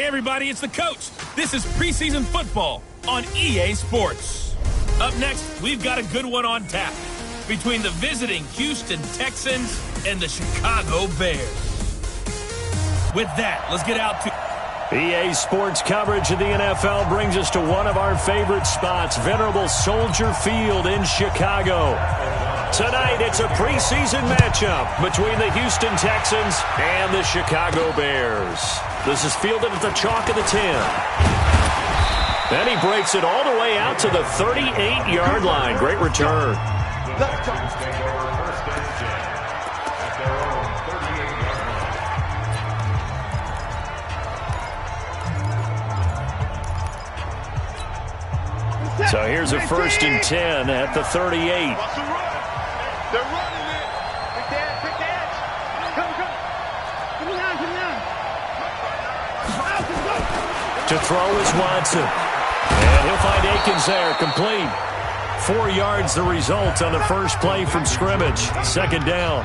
Hey everybody, it's the coach. This is preseason football on EA Sports. Up next, we've got a good one on tap between the visiting Houston Texans and the Chicago Bears. With that, let's get out to EA Sports coverage of the NFL brings us to one of our favorite spots, venerable Soldier Field in Chicago. Tonight, it's a preseason matchup between the Houston Texans and the Chicago Bears. This is fielded at the chalk of the 10. And he breaks it all the way out to the 38-yard line. Great return. So here's a 1st and 10 at the 38. They're running it. Pick the edge. Come. Give me down. To throw is Watson. And he'll find Akins there, complete. 4 yards the result on the first play from scrimmage. 2nd down.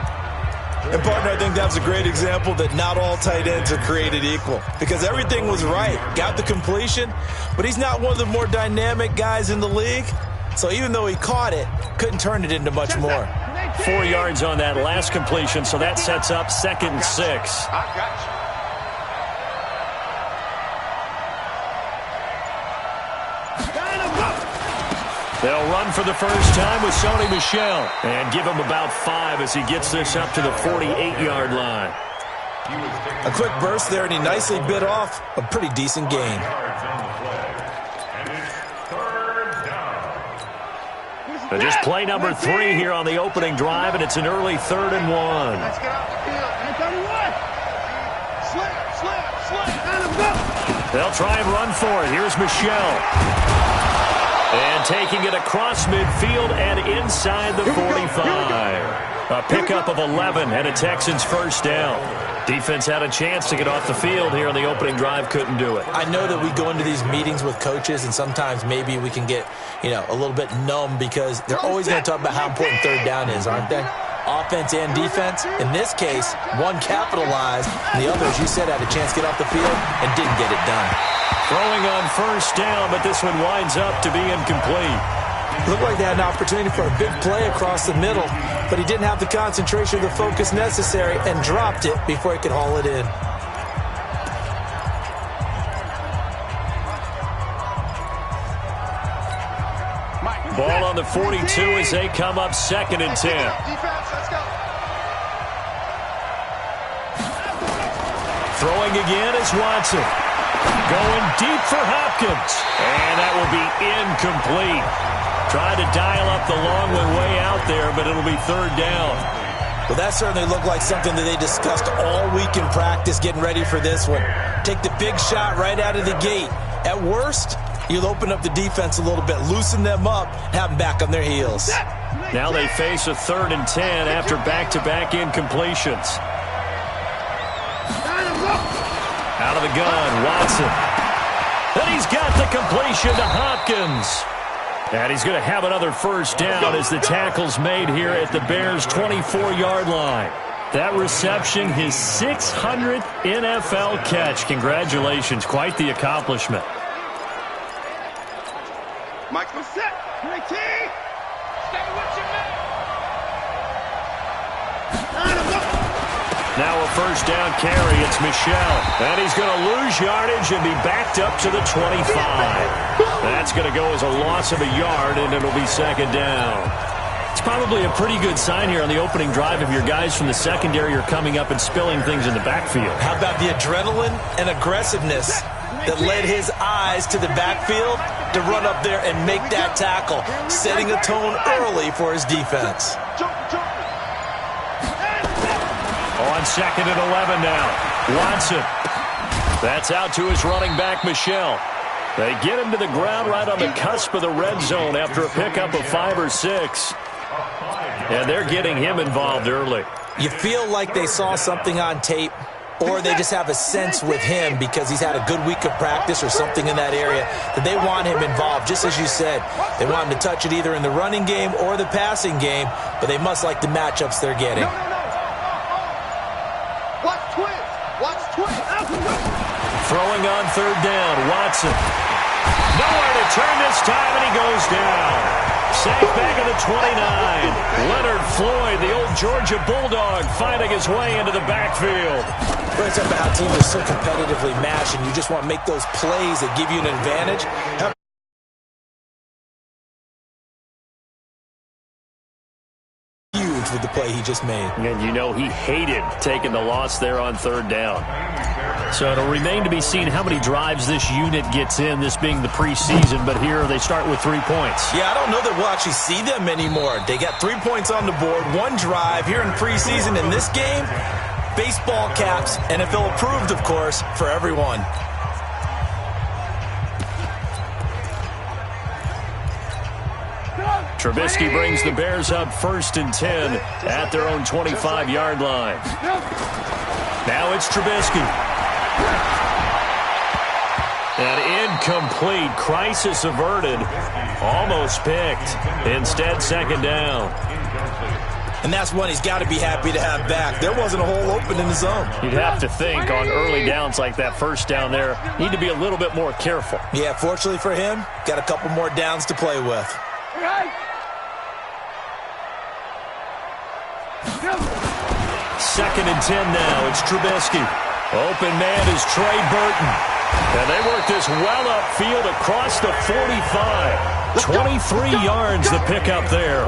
And, partner, I think that was a great example that not all tight ends are created equal. Because everything was right. Got the completion, but he's not one of the more dynamic guys in the league. So even though he caught it, couldn't turn it into much more. 4 yards on that last completion, so that sets up 2nd and 6. I got you. They'll run for the first time with Sony Michel and give him about 5 as he gets this up to the 48-yard line. A quick burst there, and he nicely bit off a pretty decent gain. And just play number 3 here on the opening drive, and it's an early 3rd and 1. Let's get off the field. Slip. They'll try and run for it. Here's Michel. And taking it across midfield and inside the 45. A pickup of 11 and a Texans first down. Defense had a chance to get off the field here on the opening drive, couldn't do it. I know that we go into these meetings with coaches, and sometimes maybe we can get, a little bit numb because they're always going to talk about how important 3rd down is, aren't they? Offense and defense. In this case, one capitalized, and the other, as you said, had a chance to get off the field and didn't get it done. Throwing on first down, but this one winds up to be incomplete. Looked like they had an opportunity for a big play across the middle, but he didn't have the concentration or the focus necessary and dropped it before he could haul it in. Ball on the 42 as they come up 2nd and 10. Defense, let's go. Throwing again is Watson. Going deep for Hopkins. And that will be incomplete. Trying to dial up the long way out there, but it'll be 3rd down. Well, that certainly looked like something that they discussed all week in practice getting ready for this one. Take the big shot right out of the gate. At worst, you'll open up the defense a little bit, loosen them up, have them back on their heels. Now they face a 3rd and 10 after back-to-back incompletions. Out of the gun, Watson. And he's got the completion to Hopkins. And he's going to have another first down as the tackle's made here at the Bears' 24-yard line. That reception, his 600th NFL catch. Congratulations, quite the accomplishment. Michael, set. Stay with your man. Now a first down carry. It's Michel. And he's going to lose yardage and be backed up to the 25. That's going to go as a loss of a yard, and it'll be 2nd down. It's probably a pretty good sign here on the opening drive if your guys from the secondary are coming up and spilling things in the backfield. How about the adrenaline and aggressiveness that led his eyes to the backfield to run up there and make that tackle, setting a tone early for his defense. On 2nd and 11 now. Watson. That's out to his running back, Michel. They get him to the ground right on the cusp of the red zone after a pickup of 5 or 6. And they're getting him involved early. You feel like they saw something on tape, or they just have a sense with him because he's had a good week of practice or something in that area that they want him involved, just as you said. They want him to touch it either in the running game or the passing game, but they must like the matchups they're getting. Watch twins. Throwing on third down, Watson. Nowhere to turn this time, and he goes down. Sacked back at the 29. Leonard Floyd, the old Georgia Bulldog, finding his way into the backfield. We're talking about how teams are so competitively matched, and you just want to make those plays that give you an advantage. Huge with the play he just made. And you know he hated taking the loss there on third down. So it'll remain to be seen how many drives this unit gets in, this being the preseason. But here they start with 3 points. Yeah, I don't know that we'll actually see them anymore. They got 3 points on the board, 1 drive here in preseason. In this game, baseball caps, NFL approved, of course, for everyone. Trubisky brings the Bears up 1st and 10 at their own 25-yard line. Now it's Trubisky. An incomplete, crisis averted, almost picked. Instead, 2nd down. And that's one he's got to be happy to have back. There wasn't a hole open in the zone. You'd have to think on early downs like that, 1st down there, need to be a little bit more careful. Yeah, fortunately for him, got a couple more downs to play with. 2nd and 10 now. It's Trubisky. Open man is Trey Burton. And they work this well upfield across the 45. 23 yards the pickup there.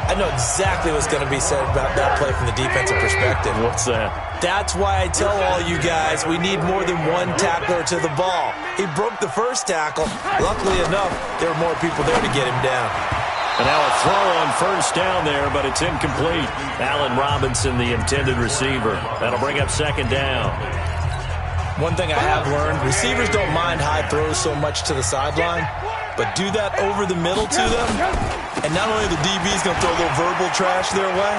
I know exactly what's going to be said about that play from the defensive perspective. What's that? That's why I tell all you guys we need more than one tackler to the ball. He broke the first tackle. Luckily enough, there were more people there to get him down. And now a throw on 1st down there, but it's incomplete. Allen Robinson, the intended receiver. That'll bring up 2nd down. One thing I have learned, receivers don't mind high throws so much to the sideline, but do that over the middle to them, and not only the DB's going to throw a little verbal trash their way,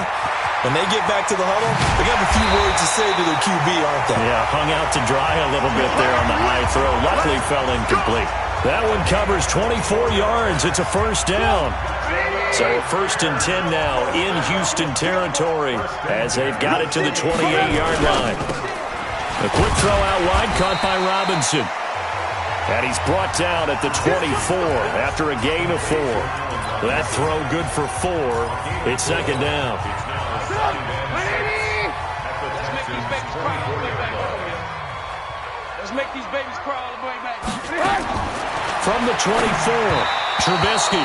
when they get back to the huddle, they're going to have a few words to say to their QB, aren't they? Yeah, hung out to dry a little bit there on the high throw. Luckily fell incomplete. That one covers 24 yards. It's a 1st down. So 1st and 10 now in Houston territory as they've got it to the 28-yard line. A quick throw out wide caught by Robinson. And he's brought down at the 24 after a gain of 4. That throw good for 4. It's 2nd down. Let's make these babies crawl all the way back. From the 24, Trubisky.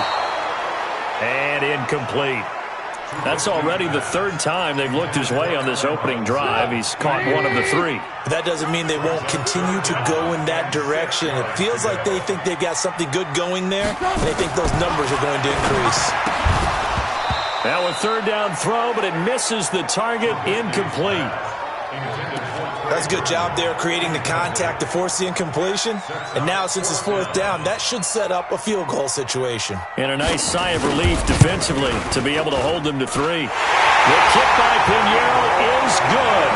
And incomplete. That's already the 3rd time they've looked his way on this opening drive. He's caught 1 of the 3. That doesn't mean they won't continue to go in that direction. It feels like they think they've got something good going there, and they think those numbers are going to increase. Now a 3rd down throw, but it misses the target, incomplete. That's a good job there creating the contact to force the incompletion. And now, since it's 4th down, that should set up a field goal situation. And a nice sigh of relief defensively to be able to hold them to 3. The kick by Pinheiro is good.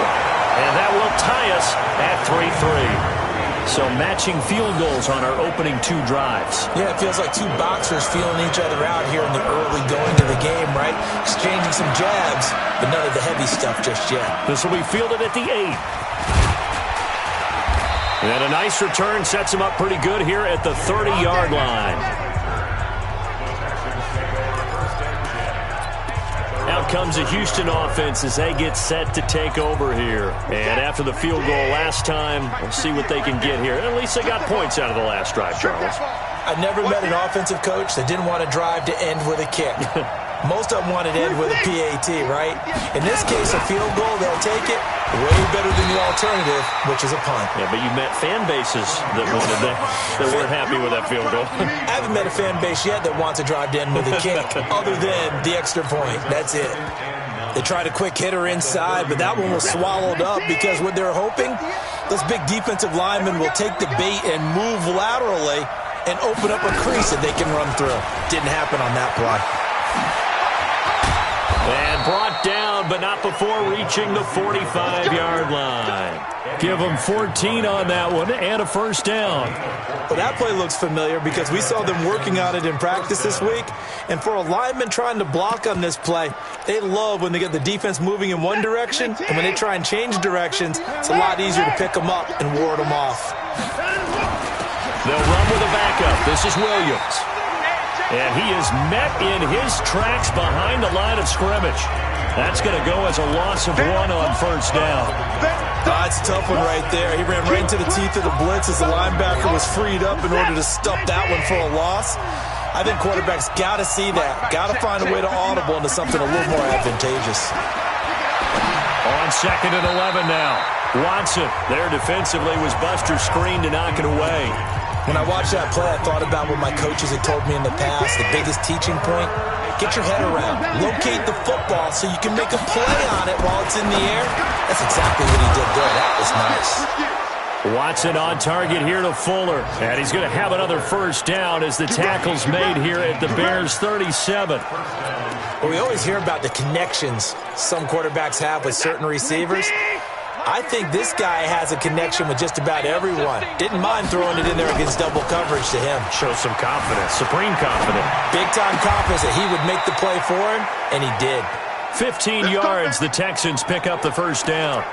And that will tie us at 3-3. So matching field goals on our opening 2 drives. Yeah, it feels like 2 boxers feeling each other out here in the early going of the game, right? Exchanging some jabs, but none of the heavy stuff just yet. This will be fielded at the 8. And a nice return sets him up pretty good here at the 30-yard line. Out comes the Houston offense as they get set to take over here. And after the field goal last time, we'll see what they can get here. At least they got points out of the last drive, Charles. I've never met an offensive coach that didn't want to drive to end with a kick. Most of them want it to end with a PAT, right? In this case, a field goal, they'll take it. Way better than the alternative, which is a punt. Yeah, but you met fan bases that wanted that weren't happy with that field goal. I haven't met a fan base yet that wants to drive to end with a kick, other than the extra point. That's it. They tried a quick hitter inside, but that one was swallowed up because what they're hoping, those big defensive linemen will take the bait and move laterally and open up a crease that they can run through. Didn't happen on that play. And brought down, but not before reaching the 45-yard line. Give them 14 on that one and a first down. Well, that play looks familiar because we saw them working on it in practice this week. And for a lineman trying to block on this play, they love when they get the defense moving in one direction. And when they try and change directions, it's a lot easier to pick them up and ward them off. They'll run with a backup. This is Williams. And he is met in his tracks behind the line of scrimmage. That's going to go as a loss of 1 on first down. That's a tough one right there. He ran right into the teeth of the blitz as the linebacker was freed up in order to stop that one for a loss. I think quarterbacks got to see that. Got to find a way to audible into something a little more advantageous. On 2nd and 11 now. Watson, there defensively, was Buster's screen to knock it away. When I watched that play, I thought about what my coaches had told me in the past. The biggest teaching point, get your head around. Locate the football so you can make a play on it while it's in the air. That's exactly what he did there. That was nice. Watson on target here to Fuller. And he's going to have another first down as the tackle's made here at the Bears' 37. Well, we always hear about the connections some quarterbacks have with certain receivers. I think this guy has a connection with just about everyone. Didn't mind throwing it in there against double coverage to him. Shows some confidence, supreme confidence. Big-time confidence that he would make the play for him, and he did. 15 yards, the Texans pick up the first down.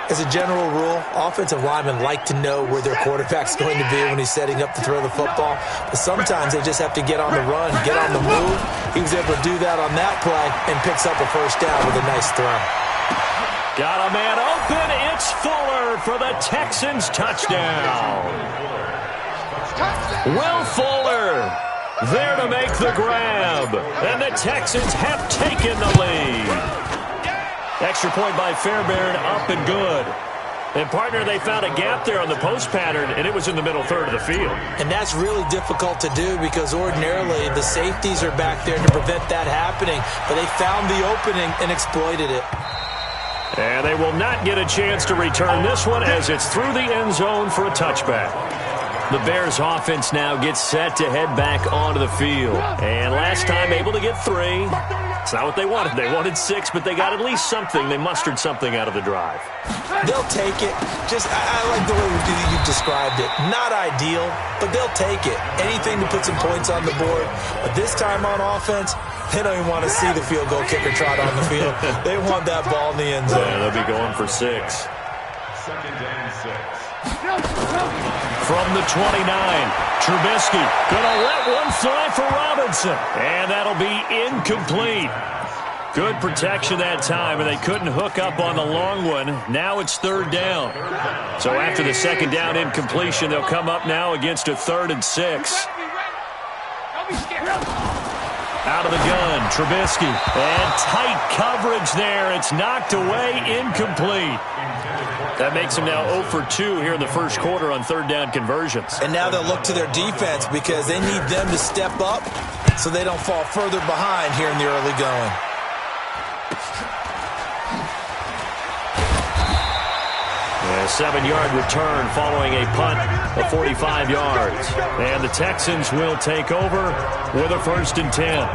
As a general rule, offensive linemen like to know where their quarterback's going to be when he's setting up to throw the football. But sometimes they just have to get on the run, get on the move. He was able to do that on that play and picks up a first down with a nice throw. Got a man open. It's Fuller for the Texans touchdown. Will Fuller there to make the grab. And the Texans have taken the lead. Extra point by Fairbairn, up and good. And, partner, they found a gap there on the post pattern, and it was in the middle third of the field. And that's really difficult to do because ordinarily the safeties are back there to prevent that happening. But they found the opening and exploited it. And they will not get a chance to return this one as it's through the end zone for a touchback. The Bears offense now gets set to head back onto the field. And last time able to get 3. It's not what they wanted. They wanted 6, but they got at least something. They mustered something out of the drive. They'll take it. I like the way you've described it. Not ideal, but they'll take it. Anything to put some points on the board. But this time on offense, they don't even want to see the field goal kicker trot on the field. They want that ball in the end zone. Yeah, they'll be going for 6. From the 29, Trubisky gonna let one fly for Robinson, and that'll be incomplete. Good protection that time, and they couldn't hook up on the long one. Now it's 3rd down. So after the 2nd down incompletion, they'll come up now against a 3rd and 6. Out of the gun, Trubisky, and tight coverage there. It's knocked away, incomplete. That makes them now 0 for 2 here in the first quarter on 3rd down conversions. And now they'll look to their defense because they need them to step up so they don't fall further behind here in the early going. A 7-yard return following a punt of 45 yards. And the Texans will take over with a 1st and 10.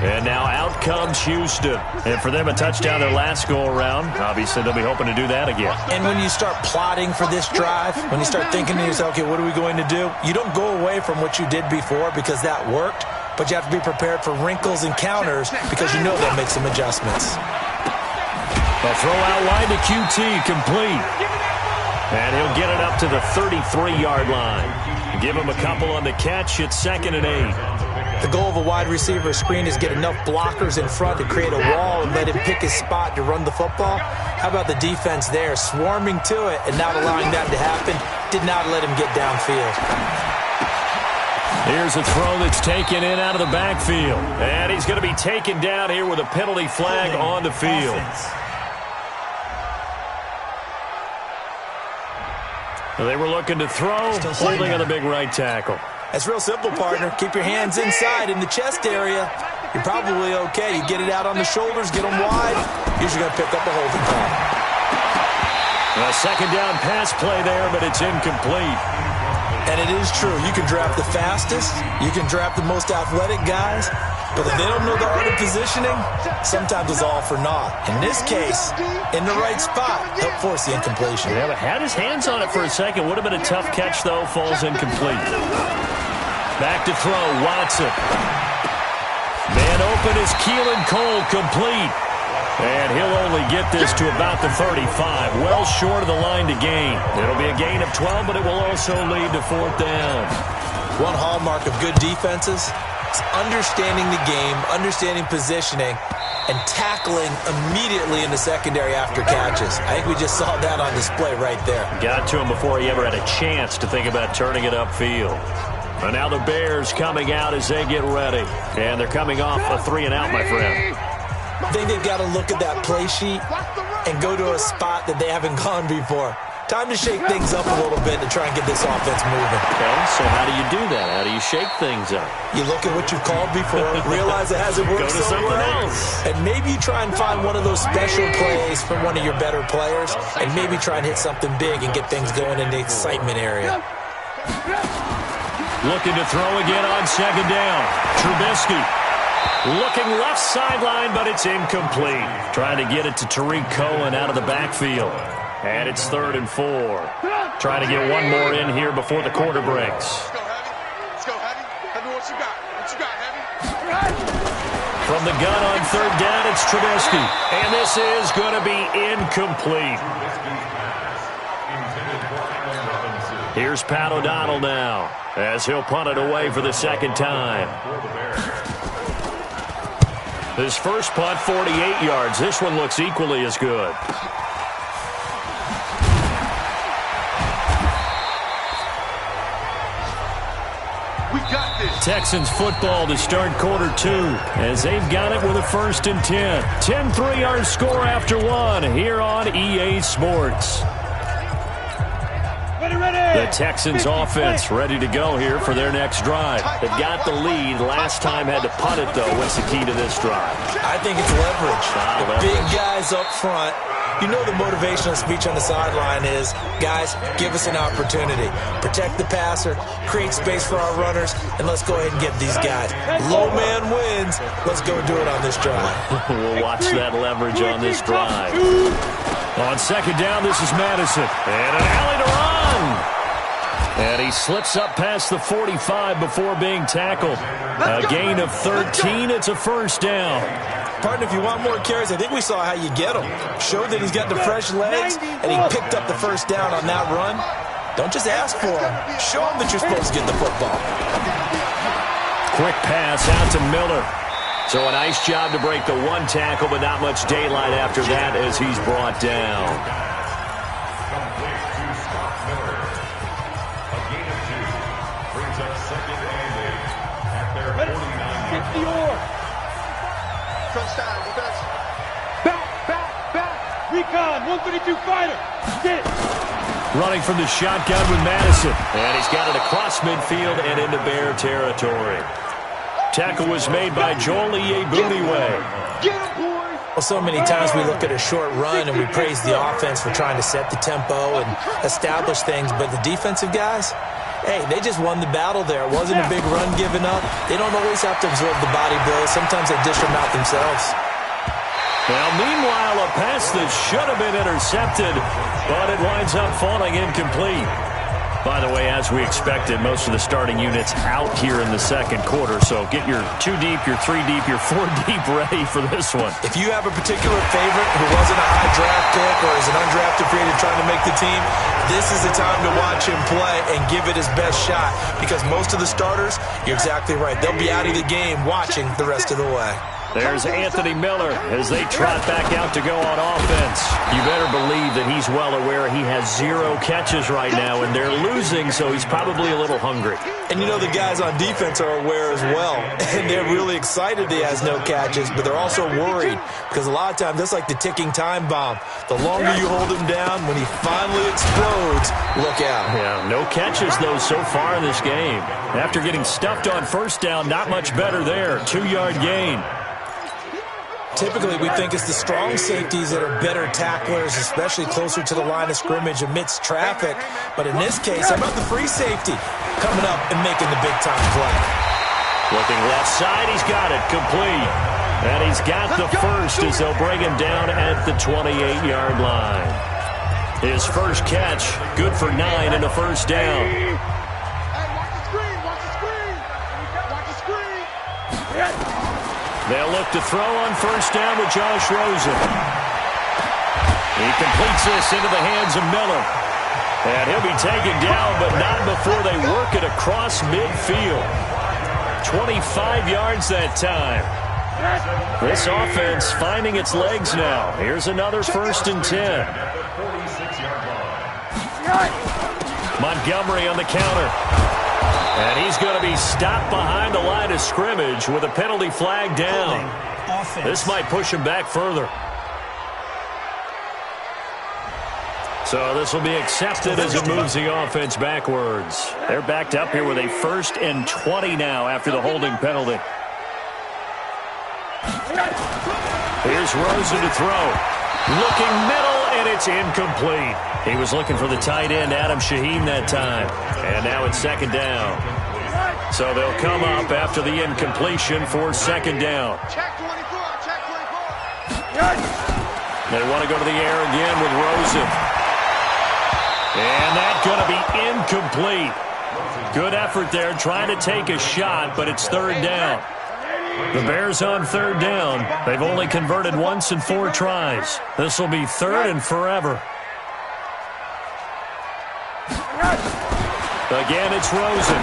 And now out comes Houston. And for them, a touchdown their last go-around. Obviously, they'll be hoping to do that again. And when you start plotting for this drive, when you start thinking to yourself, okay, what are we going to do? You don't go away from what you did before because that worked, but you have to be prepared for wrinkles and counters because you know they'll make some adjustments. A throw out wide to QT, complete. And he'll get it up to the 33-yard line. Give him a couple on the catch. It's 2nd and 8. The goal of a wide receiver screen is get enough blockers in front to create a wall and let him pick his spot to run the football. How about the defense there, swarming to it and not allowing that to happen? Did not let him get downfield. Here's a throw that's taken in out of the backfield. And he's going to be taken down here with a penalty flag on the field. They were looking to throw, holding on the big right tackle. That's real simple, partner. Keep your hands inside in the chest area. You're probably okay. You get it out on the shoulders, get them wide. Usually going to pick up a holding call. A 2nd down pass play there, but it's incomplete. And it is true. You can draft the fastest. You can draft the most athletic guys. But if they don't know the art of positioning, sometimes it's all for naught. In this case, in the right spot, help force the incompletion. Yeah, but had his hands on it for a second. Would have been a tough catch, though. Falls incomplete. Back to throw. Watson. Man open is Keelan Cole, complete. And he'll only get this to about the 35. Well short of the line to gain. It'll be a gain of 12, but it will also lead to 4th down. One hallmark of good defenses is understanding the game, understanding positioning, and tackling immediately in the secondary after catches. I think we just saw that on display right there. Got to him before he ever had a chance to think about turning it upfield. And now the Bears coming out as they get ready. And they're coming off a 3-and-out, my friend. I think they've got to look at that play sheet and go to a spot that they haven't gone before. Time to shake things up a little bit to try and get this offense moving. Okay, so how do you do that? How do you shake things up? You look at what you've called before, realize it hasn't worked Go to so something well, else. and maybe you try and find one of those special plays from one of your better players, and maybe try and hit something big and get things going in the excitement area. Looking to throw again on 2nd down. Trubisky. Looking left sideline, but it's incomplete. Trying to get it to Tariq Cohen out of the backfield. And it's 3rd and 4. Trying to get one more in here before the quarter breaks. Let's go, Heavy. Let's go, Heavy. Heavy, what you got? What you got, Heavy? From the gun on 3rd down, it's Trubisky. And this is going to be incomplete. Here's Pat O'Donnell now, as he'll punt it away for the 2nd time. His first punt, 48 yards. This one looks equally as good. We got this. Texans football to start quarter 2, as they've got it with a 1st and 10. 10-3 our score after 1 here on EA Sports. The Texans offense ready to go here for their next drive. They've got the lead. Last time had to punt it, though. What's the key to this drive? I think it's leverage. The big guys up front. You know the motivational speech on the sideline is, guys, give us an opportunity. Protect the passer, create space for our runners, and let's go ahead and get these guys. Low man wins. Let's go do it on this drive. We'll watch that leverage on this drive. On 2nd down, this is Madison. And an alley to run. And he slips up past the 45 before being tackled. A gain of 13. It's a 1st down. Partner, if you want more carries, I think we saw how you get him. Showed that he's got the fresh legs, and he picked up the 1st down on that run. Don't just ask for him. Show him that you're supposed to get the football. Quick pass out to Miller. So a nice job to break the 1 tackle, but not much daylight after that as he's brought down. Recon, 132 fighter. Get it. Running from the shotgun with Madison. And he's got it across midfield and into Bear territory. Tackle was made by Joel Iyiegbuniwe. Get him, boys. Well, so many times we look at a short run and we praise the offense for trying to set the tempo and establish things, but the defensive guys, hey, they just won the battle there. It wasn't a big run given up. They don't always have to absorb the body blows. Sometimes they dish them out themselves. Now, meanwhile, a pass that should have been intercepted, but it winds up falling incomplete. By the way, as we expected, most of the starting units out here in the 2nd quarter, so get your 2 deep, your 3 deep, your 4 deep ready for this one. If you have a particular favorite who wasn't a high draft pick or is an undrafted free agent trying to make the team, this is the time to watch him play and give it his best shot, because most of the starters, you're exactly right, they'll be out of the game watching the rest of the way. There's Anthony Miller as they trot back out to go on offense. You better believe that he's well aware he has 0 catches right now, and they're losing, so he's probably a little hungry. And you know the guys on defense are aware as well, and they're really excited he has no catches, but they're also worried, because a lot of times that's like the ticking time bomb. The longer you hold him down, when he finally explodes, look out. Yeah, no catches, though, so far in this game. After getting stuffed on 1st down, not much better there. 2-yard gain. Typically, we think it's the strong safeties that are better tacklers, especially closer to the line of scrimmage amidst traffic. But in this case, how about the free safety coming up and making the big-time play? Looking left side, he's got it, complete. And he's got the first as they'll bring him down at the 28-yard line. His first catch, good for 9 and a first down. Hey, watch the screen, watch the screen. Watch the screen. They'll look to throw on first down with Josh Rosen. He completes this into the hands of Miller. And he'll be taken down, but not before they work it across midfield. 25 yards that time. This offense finding its legs now. Here's another 1st and 10. Montgomery on the counter. And he's going to be stopped behind the line of scrimmage with a penalty flag down. This might push him back further. So this will be accepted as it moves the offense backwards. They're backed up here with a 1st and 20 now after the holding penalty. Here's Rosen to throw. Looking middle, and it's incomplete. He was looking for the tight end, Adam Shaheen, that time. And now it's 2nd down. So they'll come up after the incompletion for 2nd down. Check 24, check 24. They want to go to the air again with Rosen. And that's going to be incomplete. Good effort there, trying to take a shot, but it's 3rd down. The Bears on 3rd down. They've only converted once in 4 tries. This will be 3rd and forever. Again, it's Rosen.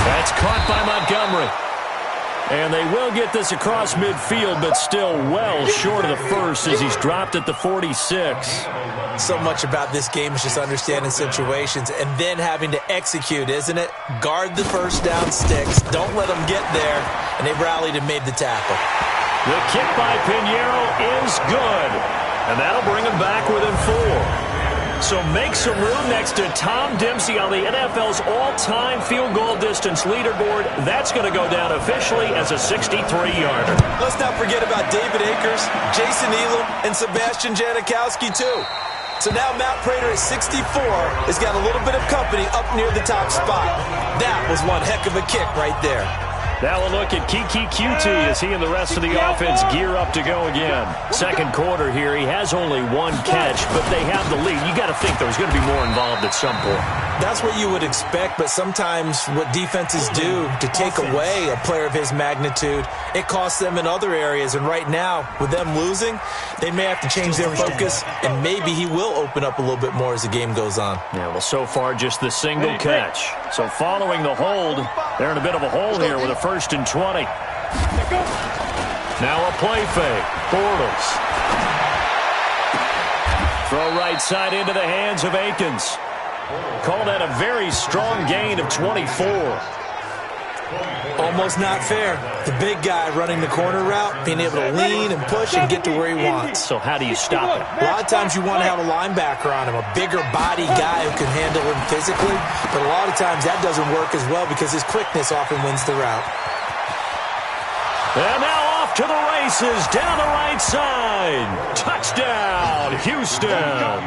That's caught by Montgomery. And they will get this across midfield, but still well short of the first as he's dropped at the 46. So much about this game is just understanding situations and then having to execute, isn't it? Guard the first down sticks. Don't let them get there. And they rallied and made the tackle. The kick by Pinheiro is good. And that'll bring him back within 4. So make some room next to Tom Dempsey on the NFL's all-time field goal distance leaderboard. That's going to go down officially as a 63-yarder. Let's not forget about David Akers, Jason Elam, and Sebastian Janikowski, too. So now Matt Prater at 64 has got a little bit of company up near the top spot. That was one heck of a kick right there. Now a look at Kiki QT as he and the rest of the offense gear up to go again. 2nd quarter here, he has only 1 catch, but they have the lead. You got to think there's going to be more involved at some point. That's what you would expect, but sometimes what defenses do to take away a player of his magnitude, it costs them in other areas. And right now, with them losing, they may have to change their focus, and maybe he will open up a little bit more as the game goes on. Yeah, well, so far just the single catch. So following the hold, they're in a bit of a hole here with a 1st and 20. Now a play fake. Bortles. Throw right side into the hands of Akins. Call that a very strong gain of 24. Almost not fair. The big guy running the corner route, being able to lean and push and get to where he wants. So how do you stop it? A lot of times you want to have a linebacker on him, a bigger body guy who can handle him physically, but a lot of times that doesn't work as well because his quickness often wins the route. And now off to the races, down the right side. Touchdown, Houston.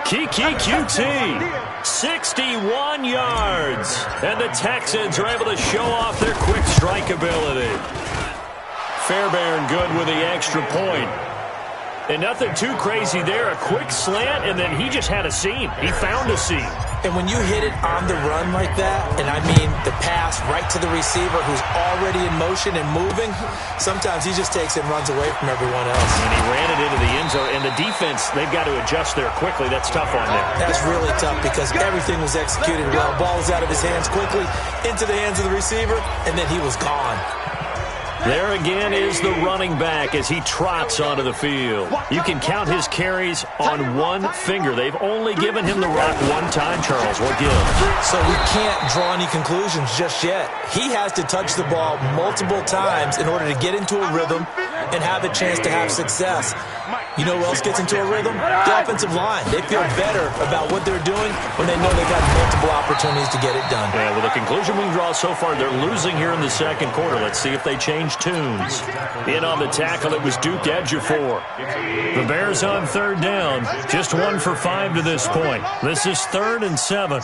Kiki QT, 61 yards. And the Texans are able to show off their quick strike ability. Fairbairn good with the extra point. And nothing too crazy there. A quick slant, and then he just had a seam. He found a seam. And when you hit it on the run like that, and I mean the pass right to the receiver who's already in motion and moving, sometimes he just takes it and runs away from everyone else. And he ran it into the end zone. And the defense, they've got to adjust there quickly. That's tough on them. That's really tough because everything was executed well. Ball was out of his hands quickly, into the hands of the receiver, and then he was gone. There again is the running back as he trots onto the field. You can count his carries on one finger. They've only given him the rock one time, Charles. What gives? So we can't draw any conclusions just yet. He has to touch the ball multiple times in order to get into a rhythm and have a chance to have success. You know who else gets into a rhythm? The offensive line. They feel better about what they're doing when they know they've got multiple opportunities to get it done. Yeah, well, the conclusion we draw so far, they're losing here in the second quarter. Let's see if they change tunes. In on the tackle, it was Dthed9's. The Bears on third down. Just 1 for 5 to this point. This is 3rd and 7.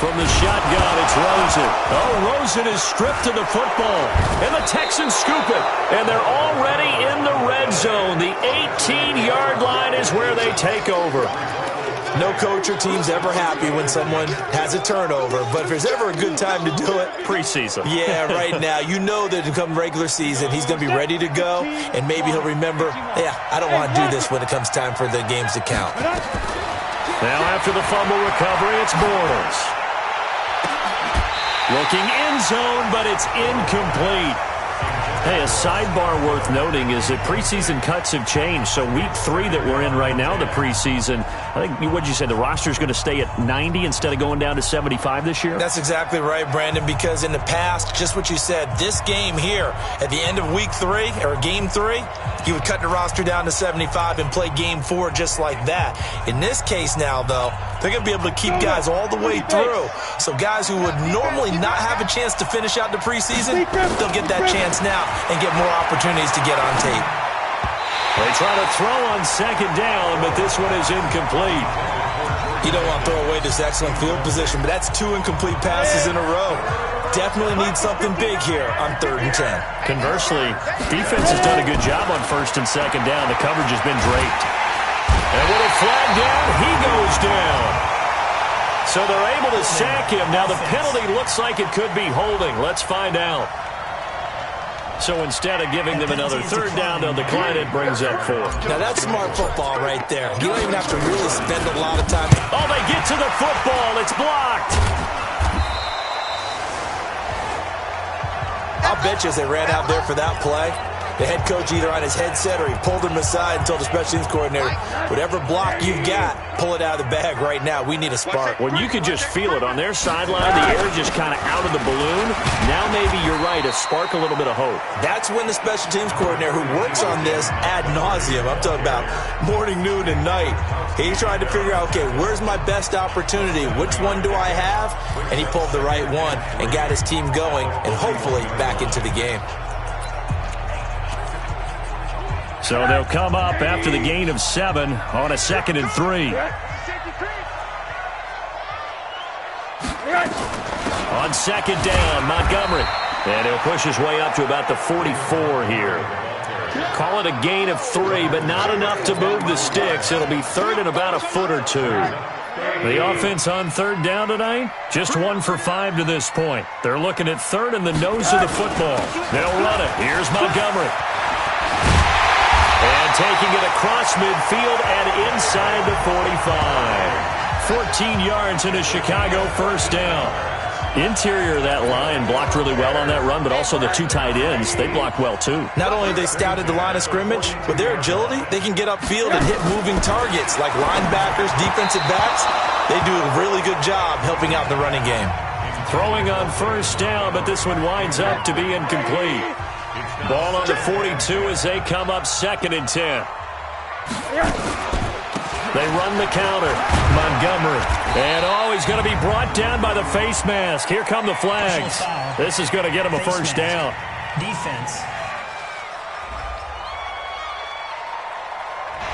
From the shotgun, it's Rosen. Oh, Rosen is stripped to the football. And the Texans scoop it. And they're already in the red zone. The 18-yard line is where they take over. No coach or team's ever happy when someone has a turnover. But if there's ever a good time to do it, preseason. Yeah, right now. You know that come regular season, he's going to be ready to go. And maybe he'll remember, yeah, I don't want to do this when it comes time for the games to count. Now after the fumble recovery, it's Bortles. Looking end zone, but it's incomplete. Hey, a sidebar worth noting is that preseason cuts have changed. So week 3 that we're in right now, the preseason, I think, what'd you say, the roster's going to stay at 90 instead of going down to 75 this year? That's exactly right, Brandon, because in the past, just what you said, this game here, at the end of week 3, or game 3, you would cut the roster down to 75 and play game 4 just like that. In this case now, though, they're going to be able to keep guys all the way through. So guys who would normally not have a chance to finish out the preseason, they'll get that chance now and get more opportunities to get on tape. They try to throw on second down, but this one is incomplete. You don't want to throw away this excellent field position, but that's 2 incomplete passes in a row. Definitely need something big here on 3rd and 10. Conversely, defense has done a good job on 1st and 2nd down. The coverage has been draped. And with a flag down, he goes down. So they're able to sack him. Now the penalty looks like it could be holding. Let's find out. So instead of giving them another 3rd down, they'll decline it, brings up 4. Now that's smart football right there. You don't even have to really spend a lot of time. Oh, they get to the football. It's blocked. I'll bet you as they ran out there for that play, the head coach either on his headset or he pulled him aside and told the special teams coordinator, whatever block you've got, pull it out of the bag right now. We need a spark. When you could just feel it on their sideline, the air just kind of out of the balloon. Now maybe you're right, a spark, a little bit of hope. That's when the special teams coordinator who works on this ad nauseum, I'm talking about morning, noon, and night, he's trying to figure out, okay, where's my best opportunity? Which one do I have? And he pulled the right one and got his team going and hopefully back into the game. So they'll come up after the gain of 7 on a 2nd and 3. On 2nd down, Montgomery. And he'll push his way up to about the 44 here. Call it a gain of 3, but not enough to move the sticks. It'll be 3rd and about a foot or 2. The offense on 3rd down tonight, just 1 for 5 to this point. They're looking at 3rd and the nose of the football. They'll run it. Here's Montgomery. And taking it across midfield and inside the 45. 14 yards and a Chicago 1st down. Interior of that line blocked really well on that run, but also the 2 tight ends, they blocked well too. Not only have they scouted the line of scrimmage, but their agility, they can get upfield and hit moving targets like linebackers, defensive backs. They do a really good job helping out the running game. Throwing on 1st down, but this one winds up to be incomplete. Ball on the 42 as they come up 2nd and 10. They run the counter. Montgomery. And, he's going to be brought down by the face mask. Here come the flags. This is going to get him a 1st down. Defense.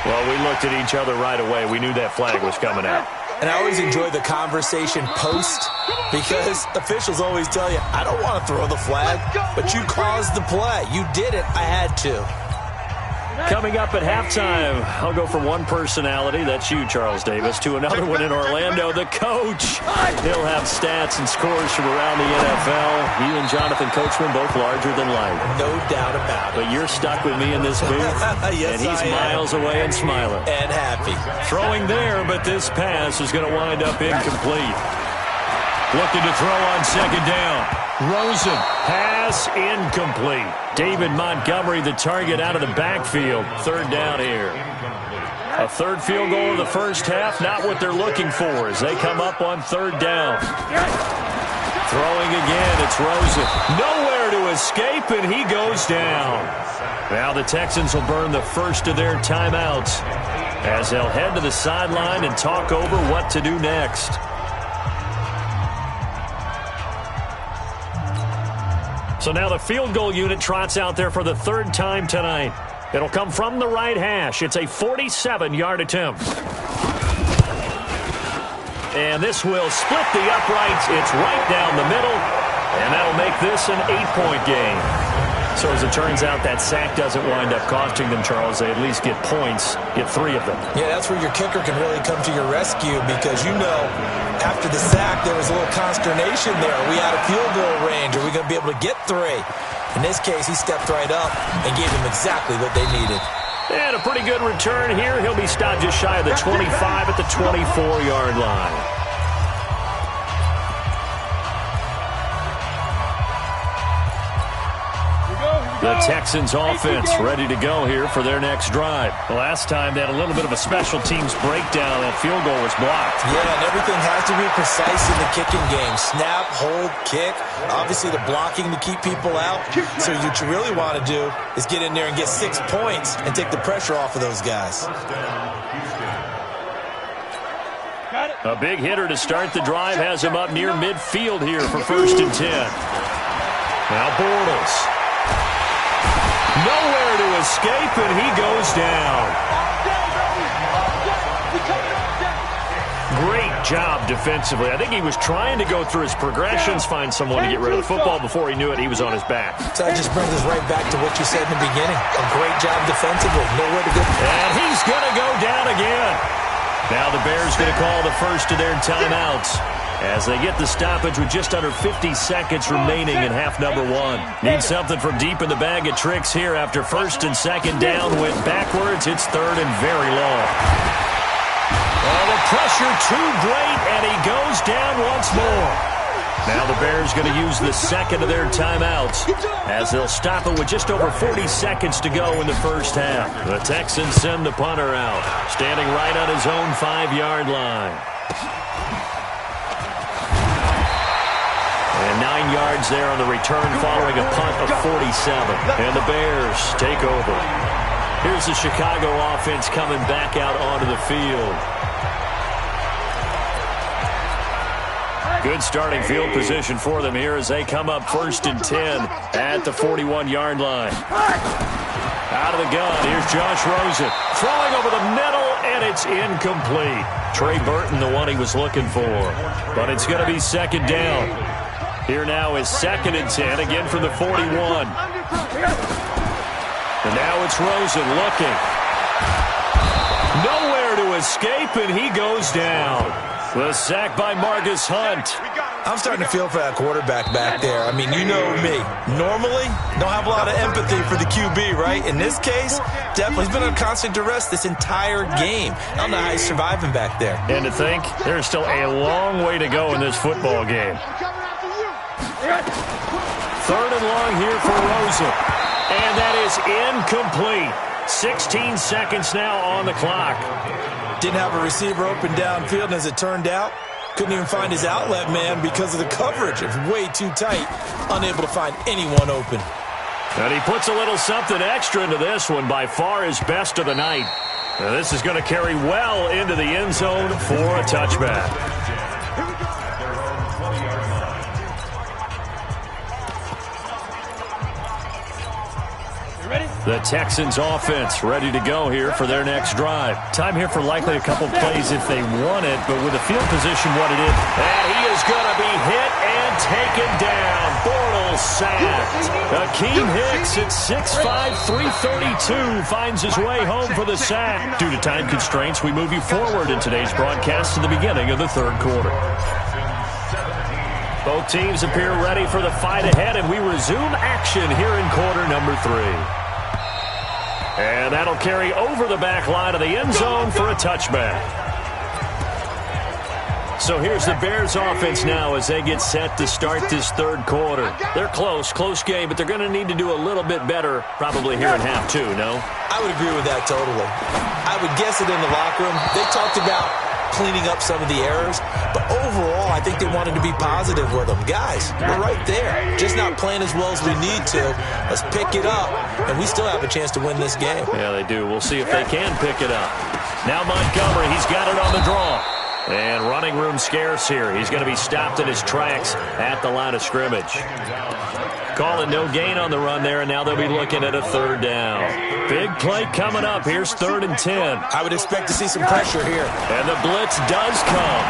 Well, we looked at each other right away. We knew that flag was coming out. And I always enjoy the conversation post because officials always tell you, I don't want to throw the flag, but you caused the play. You did it. I had to. Coming up at halftime, I'll go from one personality, that's you, Charles Davis, to another one in Orlando, the coach. He'll have stats and scores from around the NFL. You and Jonathan Coachman, both larger than life. No doubt about it. But you're stuck with me in this booth, yes, and he's miles away and smiling. And happy. Throwing there, but this pass is going to wind up incomplete. Looking to throw on 2nd down. Rosen, pass incomplete. David Montgomery, the target out of the backfield. 3rd down here. A 3rd field goal of the 1st half, not what they're looking for as they come up on 3rd down. Throwing again and it's Rosen. Nowhere to escape, and he goes down. Now the Texans will burn the first of their timeouts as they'll head to the sideline and talk over what to do next. So now the field goal unit trots out there for the third time tonight. It'll come from the right hash. It's a 47-yard attempt. And this will split the uprights. It's right down the middle, and that'll make this an 8-point game. So as it turns out, that sack doesn't wind up costing them, Charles. They at least get points, get 3 of them. Yeah, that's where your kicker can really come to your rescue because, you know, after the sack, there was a little consternation there. Are we out of field goal range? Are we going to be able to get 3? In this case, he stepped right up and gave them exactly what they needed. And a pretty good return here. He'll be stopped just shy of the 25 at the 24-yard line. The Texans offense ready to go here for their next drive. The last time they had a little bit of a special teams breakdown. That field goal was blocked. Yeah, and everything has to be precise in the kicking game. Snap, hold, kick. Obviously the blocking to keep people out. So what you really want to do is get in there and get 6 points and take the pressure off of those guys. A big hitter to start the drive has him up near midfield here for 1st and 10. Now Bortles. Nowhere to escape, and he goes down. Great job defensively. I think he was trying to go through his progressions, find someone to get rid of the football. Before he knew it, he was on his back. So that just brings us right back to what you said in the beginning. A great job defensively. Nowhere to go. And he's going to go down again. Now the Bears going to call the first of their timeouts as they get the stoppage with just under 50 seconds remaining in half number 1. Need something from deep in the bag of tricks here after 1st and 2nd down. Went backwards. It's 3rd and very long. Oh, the pressure too great, and he goes down once more. Now the Bears going to use the second of their timeouts as they'll stop it with just over 40 seconds to go in the first half. The Texans send the punter out, standing right on his own 5-yard line. And 9 yards there on the return following a punt of 47. And the Bears take over. Here's the Chicago offense coming back out onto the field. Good starting field position for them here as they come up 1st and 10 at the 41-yard line. Out of the gun, here's Josh Rosen. Throwing over the middle, and it's incomplete. Trey Burton, the one he was looking for. But it's going to be 2nd down. Here now is 2nd and 10, again from the 41. And now it's Rosen looking. Nowhere to escape, and he goes down. The sack by Marcus Hunt. I'm starting to feel for that quarterback back there. I mean, you know me. Normally, don't have a lot of empathy for the QB, right? In this case, definitely he's been on constant duress this entire game. I don't know how he's surviving back there. And to think, there's still a long way to go in this football game. 3rd and long here for Rosen. And that is incomplete. 16 seconds now on the clock. Didn't have a receiver open downfield, and as it turned out, couldn't even find his outlet man because of the coverage. It was way too tight, unable to find anyone open. And he puts a little something extra into this one, by far his best of the night. Now this is going to carry well into the end zone for a touchback. The Texans offense ready to go here for their next drive. Time here for likely a couple plays if they want it, but with the field position what it is. And he is going to be hit and taken down. Bortles sacked. Akeem Hicks at 6'5", 332 finds his way home for the sack. Due to time constraints, we move you forward in today's broadcast to the beginning of the 3rd quarter. Both teams appear ready for the fight ahead, and we resume action here in quarter number 3. And that'll carry over the back line of the end zone for a touchback. So here's the Bears offense now as they get set to start this 3rd quarter. They're close game, but they're going to need to do a little bit better probably here in half 2, no? I would agree with that totally. I would guess it in the locker room. They talked about cleaning up some of the errors. But overall, I think they wanted to be positive with them. Guys, we're right there. Just not playing as well as we need to. Let's pick it up, and we still have a chance to win this game. Yeah, they do. We'll see if they can pick it up. Now Montgomery, he's got it on the draw. And running room scarce here. He's going to be stopped in his tracks at the line of scrimmage. Calling no gain on the run there, and now they'll be looking at a third down. Big play coming up. Here's 3rd and 10. I would expect to see some pressure here. And the blitz does come.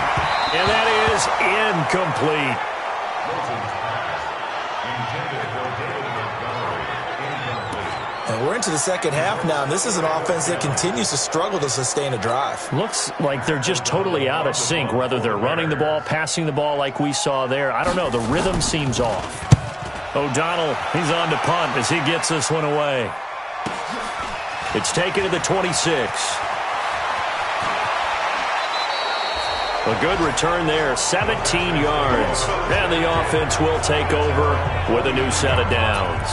And that is incomplete. And we're into the second half now, and this is an offense that continues to struggle to sustain a drive. Looks like they're just totally out of sync, whether they're running the ball, passing the ball like we saw there. I don't know. The rhythm seems off. O'Donnell, he's on to punt as he gets this one away. It's taken to the 26. A good return there, 17 yards. And the offense will take over with a new set of downs.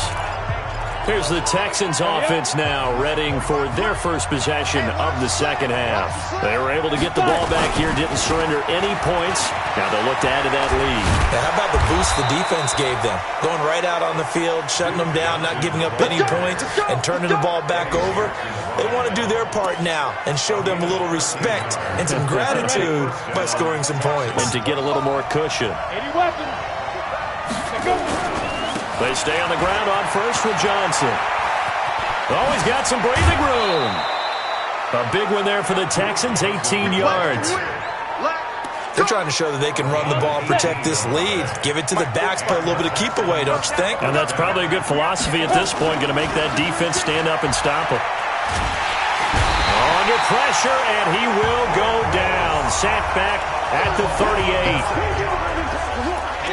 Here's the Texans offense now, readying for their first possession of the second half. They were able to get the ball back here, didn't surrender any points. Now they'll look to add to that lead. Now, how about the boost the defense gave them? Going right out on the field, shutting them down, not giving up any points, and turning the ball back over. They want to do their part now and show them a little respect and some gratitude by scoring some points. And to get a little more cushion. They stay on the ground on first with Johnson. Oh, he's got some breathing room. A big one there for the Texans, 18 yards. They're trying to show that they can run the ball, protect this lead, give it to the backs, play a little bit of keep away, don't you think? And that's probably a good philosophy at this point, going to make that defense stand up and stop them. Under pressure, and he will go down. Sat back at the 38.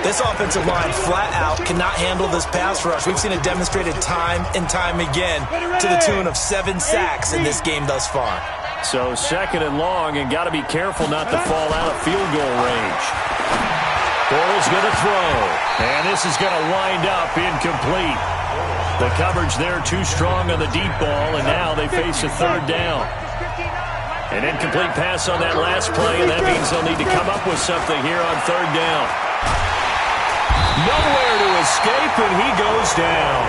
This offensive line flat out cannot handle this pass rush. We've seen it demonstrated time and time again to the tune of 7 sacks in this game thus far. So 2nd and long, and got to be careful not to fall out of field goal range. Bortles going to throw, and this is going to wind up incomplete. The coverage there too strong on the deep ball, and now they face a 3rd down. An incomplete pass on that last play, and that means they'll need to come up with something here on 3rd down. Nowhere to escape, and he goes down.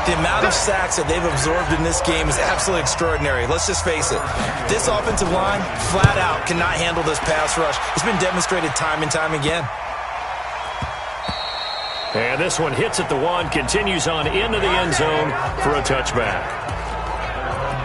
The amount of sacks that they've absorbed in this game is absolutely extraordinary. Let's just face it. This offensive line, flat out, cannot handle this pass rush. It's been demonstrated time and time again. And this one hits at the 1, continues on into the end zone for a touchback.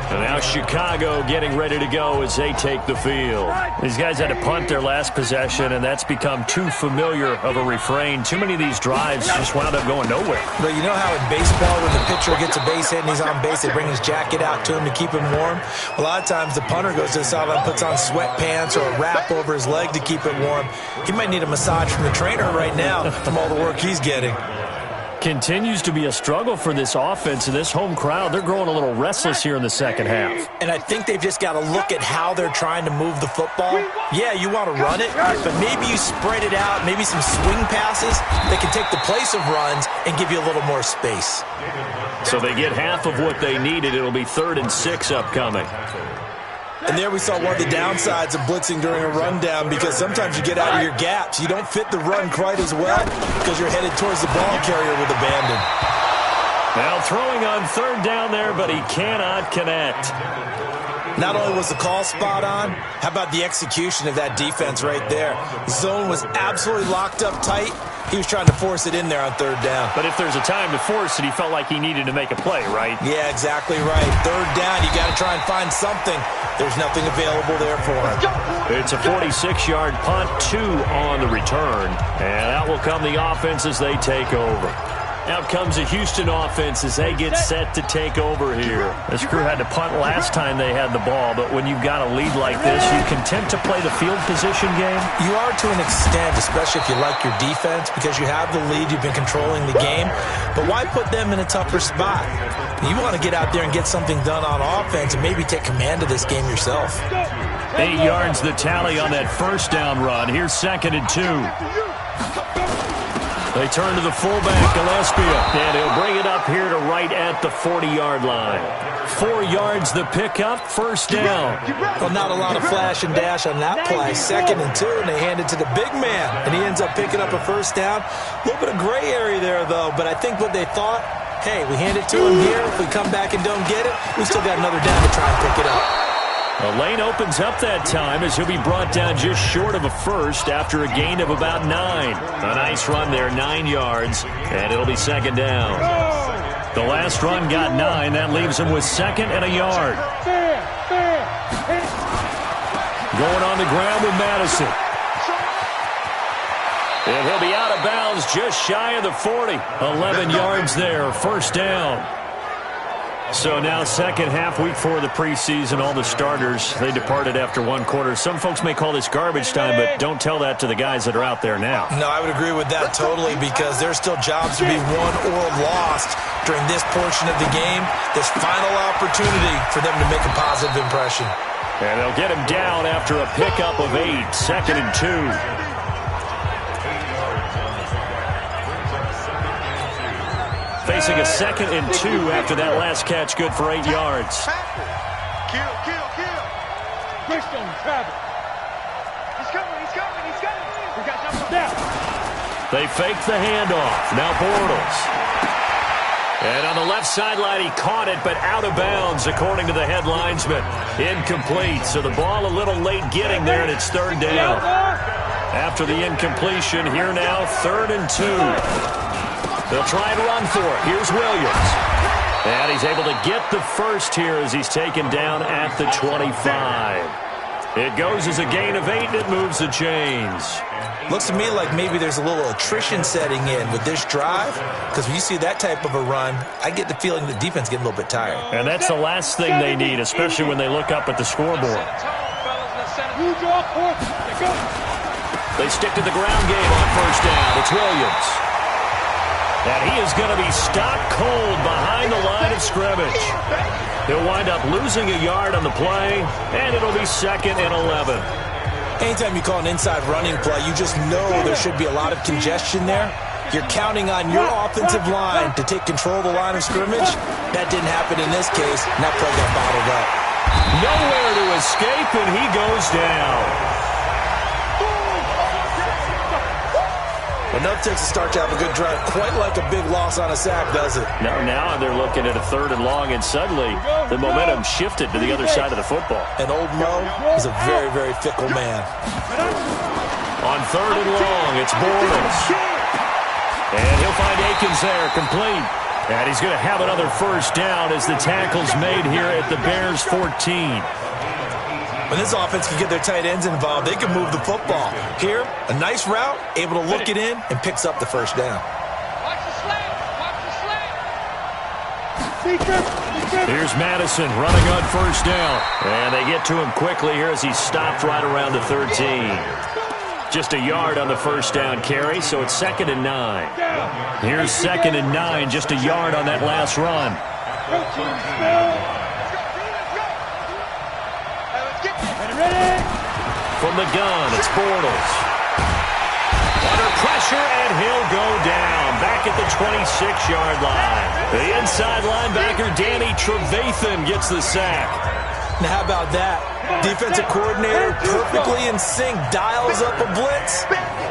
And now Chicago getting ready to go as they take the field. These guys had to punt their last possession, and that's become too familiar of a refrain. Too many of these drives just wound up going nowhere. But you know how in baseball, when the pitcher gets a base hit and he's on base, they bring his jacket out to him to keep him warm? A lot of times the punter goes to the sideline, puts on sweatpants or a wrap over his leg to keep it warm. He might need a massage from the trainer right now from all the work he's getting. Continues to be a struggle for this offense, and this home crowd, they're growing a little restless here in the second half. And I think they've just got to look at how they're trying to move the football. Yeah, you want to run it, but maybe you spread it out, maybe some swing passes that can take the place of runs and give you a little more space. So they get half of what they needed. It'll be 3rd and 6 upcoming. And there we saw one of the downsides of blitzing during a rundown, because sometimes you get out of your gaps. You don't fit the run quite as well because you're headed towards the ball carrier with abandon. Now throwing on 3rd down there, but he cannot connect. Not only was the call spot on, how about the execution of that defense right there? The zone was absolutely locked up tight. He was trying to force it in there on 3rd down. But if there's a time to force it, he felt like he needed to make a play, right? Yeah, exactly right. 3rd down, you got to try and find something. There's nothing available there for him. It's a 46-yard punt, 2 on the return. And out will come the offense as they take over. Out comes the Houston offense as they get set to take over here. This crew had to punt last time they had the ball, but when you've got a lead like this, you content to play the field position game? You are to an extent, especially if you like your defense, because you have the lead, you've been controlling the game. But why put them in a tougher spot? You want to get out there and get something done on offense and maybe take command of this game yourself. 8 yards the tally on that 1st down run. Here's 2nd and 2. They turn to the fullback, Gillespie, and he'll bring it up here to right at the 40-yard line. 4 yards the pickup, first down. Well, not a lot of flash and dash on that play. 2nd and 2, and they hand it to the big man, and he ends up picking up a first down. A little bit of gray area there, though, but I think what they thought, hey, we hand it to him here. If we come back and don't get it, we still got another down to try and pick it up. The lane opens up that time as he'll be brought down just short of a first after a gain of about 9. A nice run there, 9 yards, and it'll be 2nd down. The last run got 9. That leaves him with 2nd and a yard. Going on the ground with Madison. And he'll be out of bounds just shy of the 40. 11 yards there, first down. So now second half, week 4 of the preseason, all the starters, they departed after 1 quarter. Some folks may call this garbage time, but don't tell that to the guys that are out there now. No, I would agree with that totally because there's still jobs to be won or lost during this portion of the game, this final opportunity for them to make a positive impression. And they'll get him down after a pickup of 8, 2nd and 2. Facing a 2nd and 2 after that last catch, good for 8 yards. Kill. Push on Travis. He's coming. We got number down. They fake the handoff. Now Bortles. And on the left sideline, he caught it, but out of bounds, according to the head linesman. Incomplete, so the ball a little late getting there, and it's 3rd down. After the incompletion, here now, 3rd and 2. They'll try and run for it. Here's Williams. And he's able to get the first here as he's taken down at the 25. It goes as a gain of 8, and it moves the chains. Looks to me like maybe there's a little attrition setting in with this drive, because when you see that type of a run, I get the feeling the defense getting a little bit tired. And that's the last thing they need, especially when they look up at the scoreboard. They stick to the ground game on first down. It's Williams. And he is going to be stopped cold behind the line of scrimmage. He'll wind up losing a yard on the play, and it'll be 2nd and 11. Anytime you call an inside running play, you just know there should be a lot of congestion there. You're counting on your offensive line to take control of the line of scrimmage. That didn't happen in this case, and that play got bottled up. Nowhere to escape, and he goes down. Enough takes to start to have a good drive. Quite like a big loss on a sack, does it? Now they're looking at a 3rd and long, and suddenly the momentum shifted to the other side of the football. And old Mo is a very, very fickle man. On 3rd and long, it's Bortles. And he'll find Akins there, complete. And he's going to have another first down as the tackle's made here at the Bears' 14. When this offense can get their tight ends involved, they can move the football. Here, a nice route, able to look it in, and picks up the first down. Watch the slant. Here's Madison running on first down. And they get to him quickly here as he's stopped right around the 13. Just a yard on the first down carry, so it's 2nd and 9. Here's 2nd and 9, just a yard on that last run. From the gun, it's Bortles. Under pressure, and he'll go down. Back at the 26-yard line. The inside linebacker, Danny Trevathan, gets the sack. Now, how about that? Defensive coordinator perfectly in sync, dials up a blitz.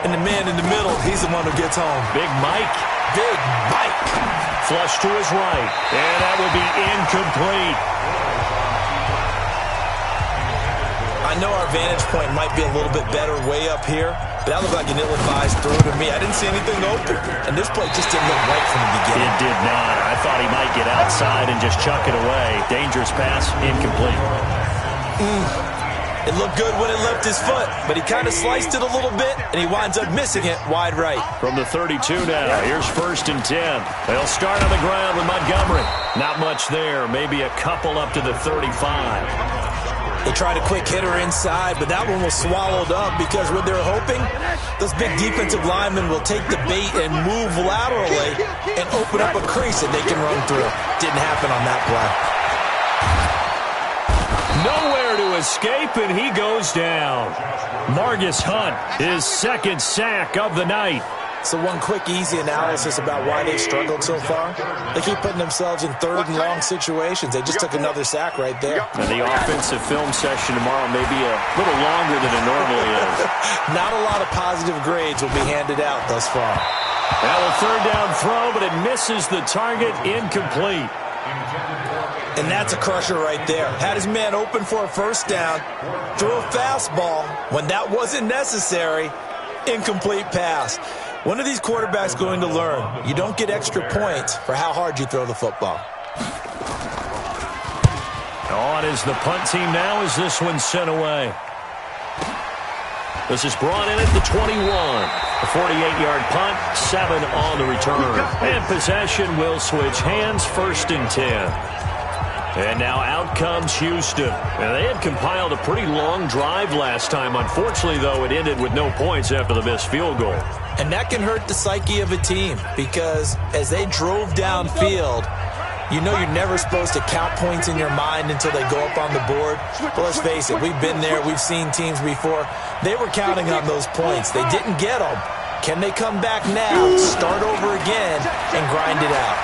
And the man in the middle, he's the one who gets home. Big Mike. Flush to his right. And that will be incomplete. I know our vantage point might be a little bit better way up here, but that looked like an ill-advised throw to me. I didn't see anything open, and this play just didn't look right from the beginning. It did not. I thought he might get outside and just chuck it away. Dangerous pass, incomplete. It looked good when it left his foot, but he kind of sliced it a little bit, and he winds up missing it wide right. From the 32 now, here's 1st and 10. They'll start on the ground with Montgomery. Not much there, maybe a couple up to the 35. They tried a quick hitter inside, but that one was swallowed up because what they're hoping, those big defensive linemen will take the bait and move laterally and open up a crease that they can run through. Didn't happen on that play. Nowhere to escape, and he goes down. Margus Hunt, his 2nd sack of the night. So one quick, easy analysis about why they struggled so far. They keep putting themselves in third and long situations. They just took another sack right there. And the offensive film session tomorrow may be a little longer than it normally is. Not a lot of positive grades will be handed out thus far. Now a third down throw, but it misses the target, incomplete. And that's a crusher right there. Had his man open for a first down, threw a fastball when that wasn't necessary, incomplete pass. When are these quarterbacks going to learn? You don't get extra points for how hard you throw the football. On is the punt team now as this one's sent away. This is brought in at the 21. A 48-yard punt, 7 on the return. And possession will switch hands, 1st and 10. And now out comes Houston. And they had compiled a pretty long drive last time. Unfortunately, though, it ended with no points after the missed field goal. And that can hurt the psyche of a team because as they drove downfield, you know you're never supposed to count points in your mind until they go up on the board. But let's face it, we've been there. We've seen teams before. They were counting on those points. They didn't get them. Can they come back now, start over again, and grind it out?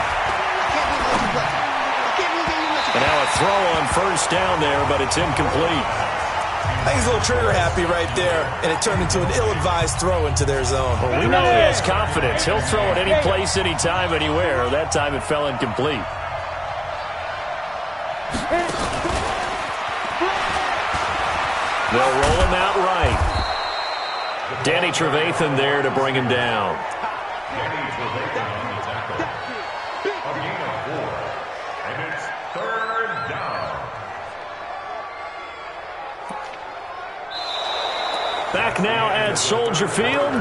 And now a throw on first down there, but it's incomplete. I think he's a little trigger happy right there, and it turned into an ill-advised throw into their zone. Well, we know he has confidence. He'll throw it any place, anytime, anywhere. That time it fell incomplete. They'll roll him out right. Dthed9 there to bring him down. Back now at Soldier Field.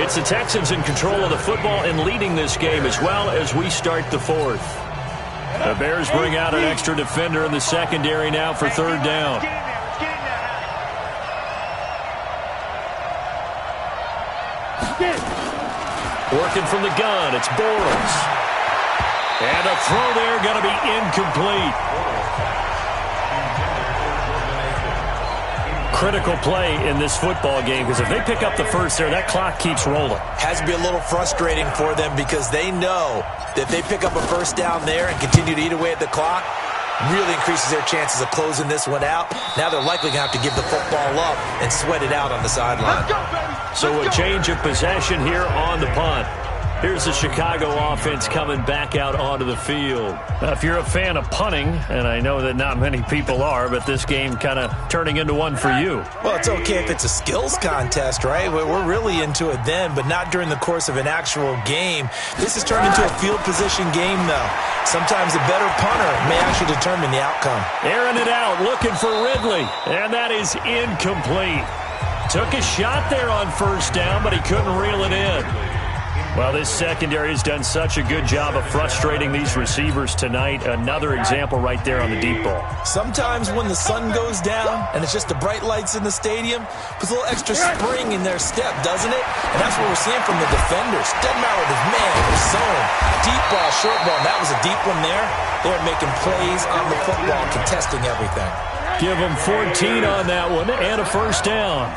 It's the Texans in control of the football and leading this game as well as we start the 4th. The Bears bring out an extra defender in the secondary now for 3rd down. Working from the gun, it's Bortles. And a throw there going to be incomplete. Critical play in this football game because if they pick up the first there, that clock keeps rolling. Has to be a little frustrating for them because they know that if they pick up a first down there and continue to eat away at the clock, really increases their chances of closing this one out. Now they're likely going to have to give the football up and sweat it out on the sideline. So a change of possession here on the punt. Here's the Chicago offense coming back out onto the field. Now, if you're a fan of punting, and I know that not many people are, but this game kind of turning into one for you. Well, it's okay if it's a skills contest, right? We're really into it then, but not during the course of an actual game. This has turned into a field position game, though. Sometimes a better punter may actually determine the outcome. Airing it out, looking for Ridley, and that is incomplete. Took a shot there on first down, but he couldn't reel it in. Well, this secondary has done such a good job of frustrating these receivers tonight. Another example right there on the deep ball. Sometimes when the sun goes down and it's just the bright lights in the stadium, puts a little extra spring in their step, doesn't it? And that's what we're seeing from the defenders. Doesn't matter what his man or zone. Deep ball, short ball. That was a deep one there. They're making plays on the football, contesting everything. Give them 14 on that one and a first down.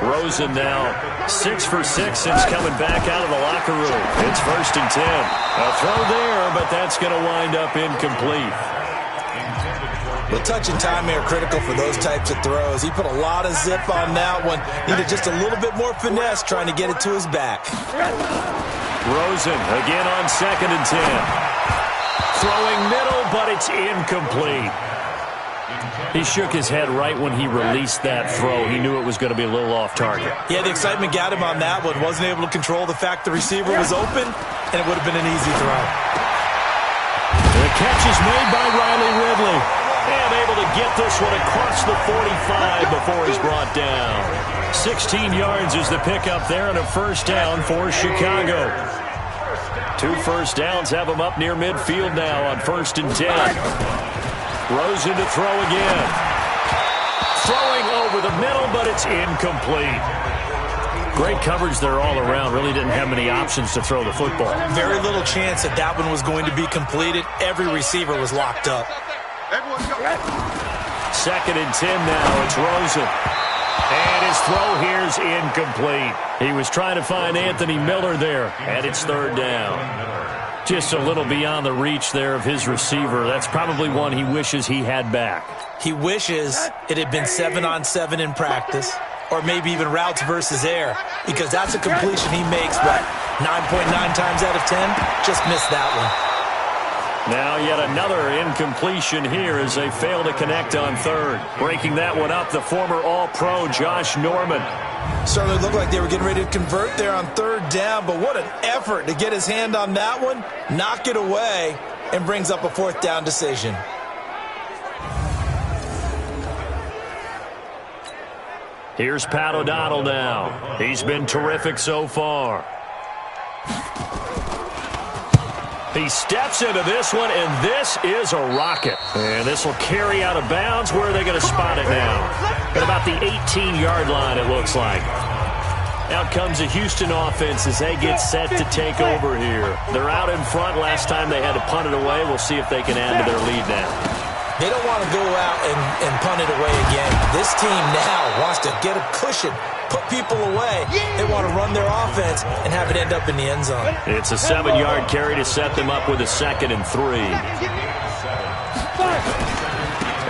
Rosen now 6 for 6 since coming back out of the locker room. It's 1st and 10. A throw there, but that's going to wind up incomplete. Well, touch and timing are critical for those types of throws. He put a lot of zip on that one. Needed just a little bit more finesse trying to get it to his back. Rosen again on 2nd and 10. Throwing middle, but it's incomplete. He shook his head right when he released that throw. He knew it was going to be a little off target. Yeah, the excitement got him on that one. Wasn't able to control the fact the receiver was open, and it would have been an easy throw. The catch is made by Riley Ridley. And able to get this one across the 45 before he's brought down. 16 yards is the pickup there and a first down for Chicago. 2 first downs have him up near midfield now on 1st and 10. Rosen to throw again. Throwing over the middle, but it's incomplete. Great coverage there all around. Really didn't have many options to throw the football. Very little chance that that one was going to be completed. Every receiver was locked up. 2nd and 10 now. It's Rosen. And his throw here's incomplete. He was trying to find Anthony Miller there, and it's third down. Just a little beyond the reach there of his receiver. That's probably one he wishes he had back. He wishes it had been 7-on-7 in practice, or maybe even routes versus air, because that's a completion he makes, 9.9 times out of 10? Just missed that one. Now yet another incompletion here as they fail to connect on third. Breaking that one up, the former All-Pro Josh Norman. Certainly looked like they were getting ready to convert there on third down, but what an effort to get his hand on that one, knock it away, and brings up a fourth down decision. Here's Pat O'Donnell now. He's been terrific so far. He steps into this one, and this is a rocket. And this will carry out of bounds. Where are they going to spot it now? At about the 18-yard line, it looks like. Out comes the Houston offense as they get set to take over here. They're out in front. Last time they had to punt it away. We'll see if they can add to their lead now. They don't want to go out and punt it away again. This team now wants to get a cushion, put people away. They want to run their offense and have it end up in the end zone. It's a 7-yard carry to set them up with a 2nd and 3.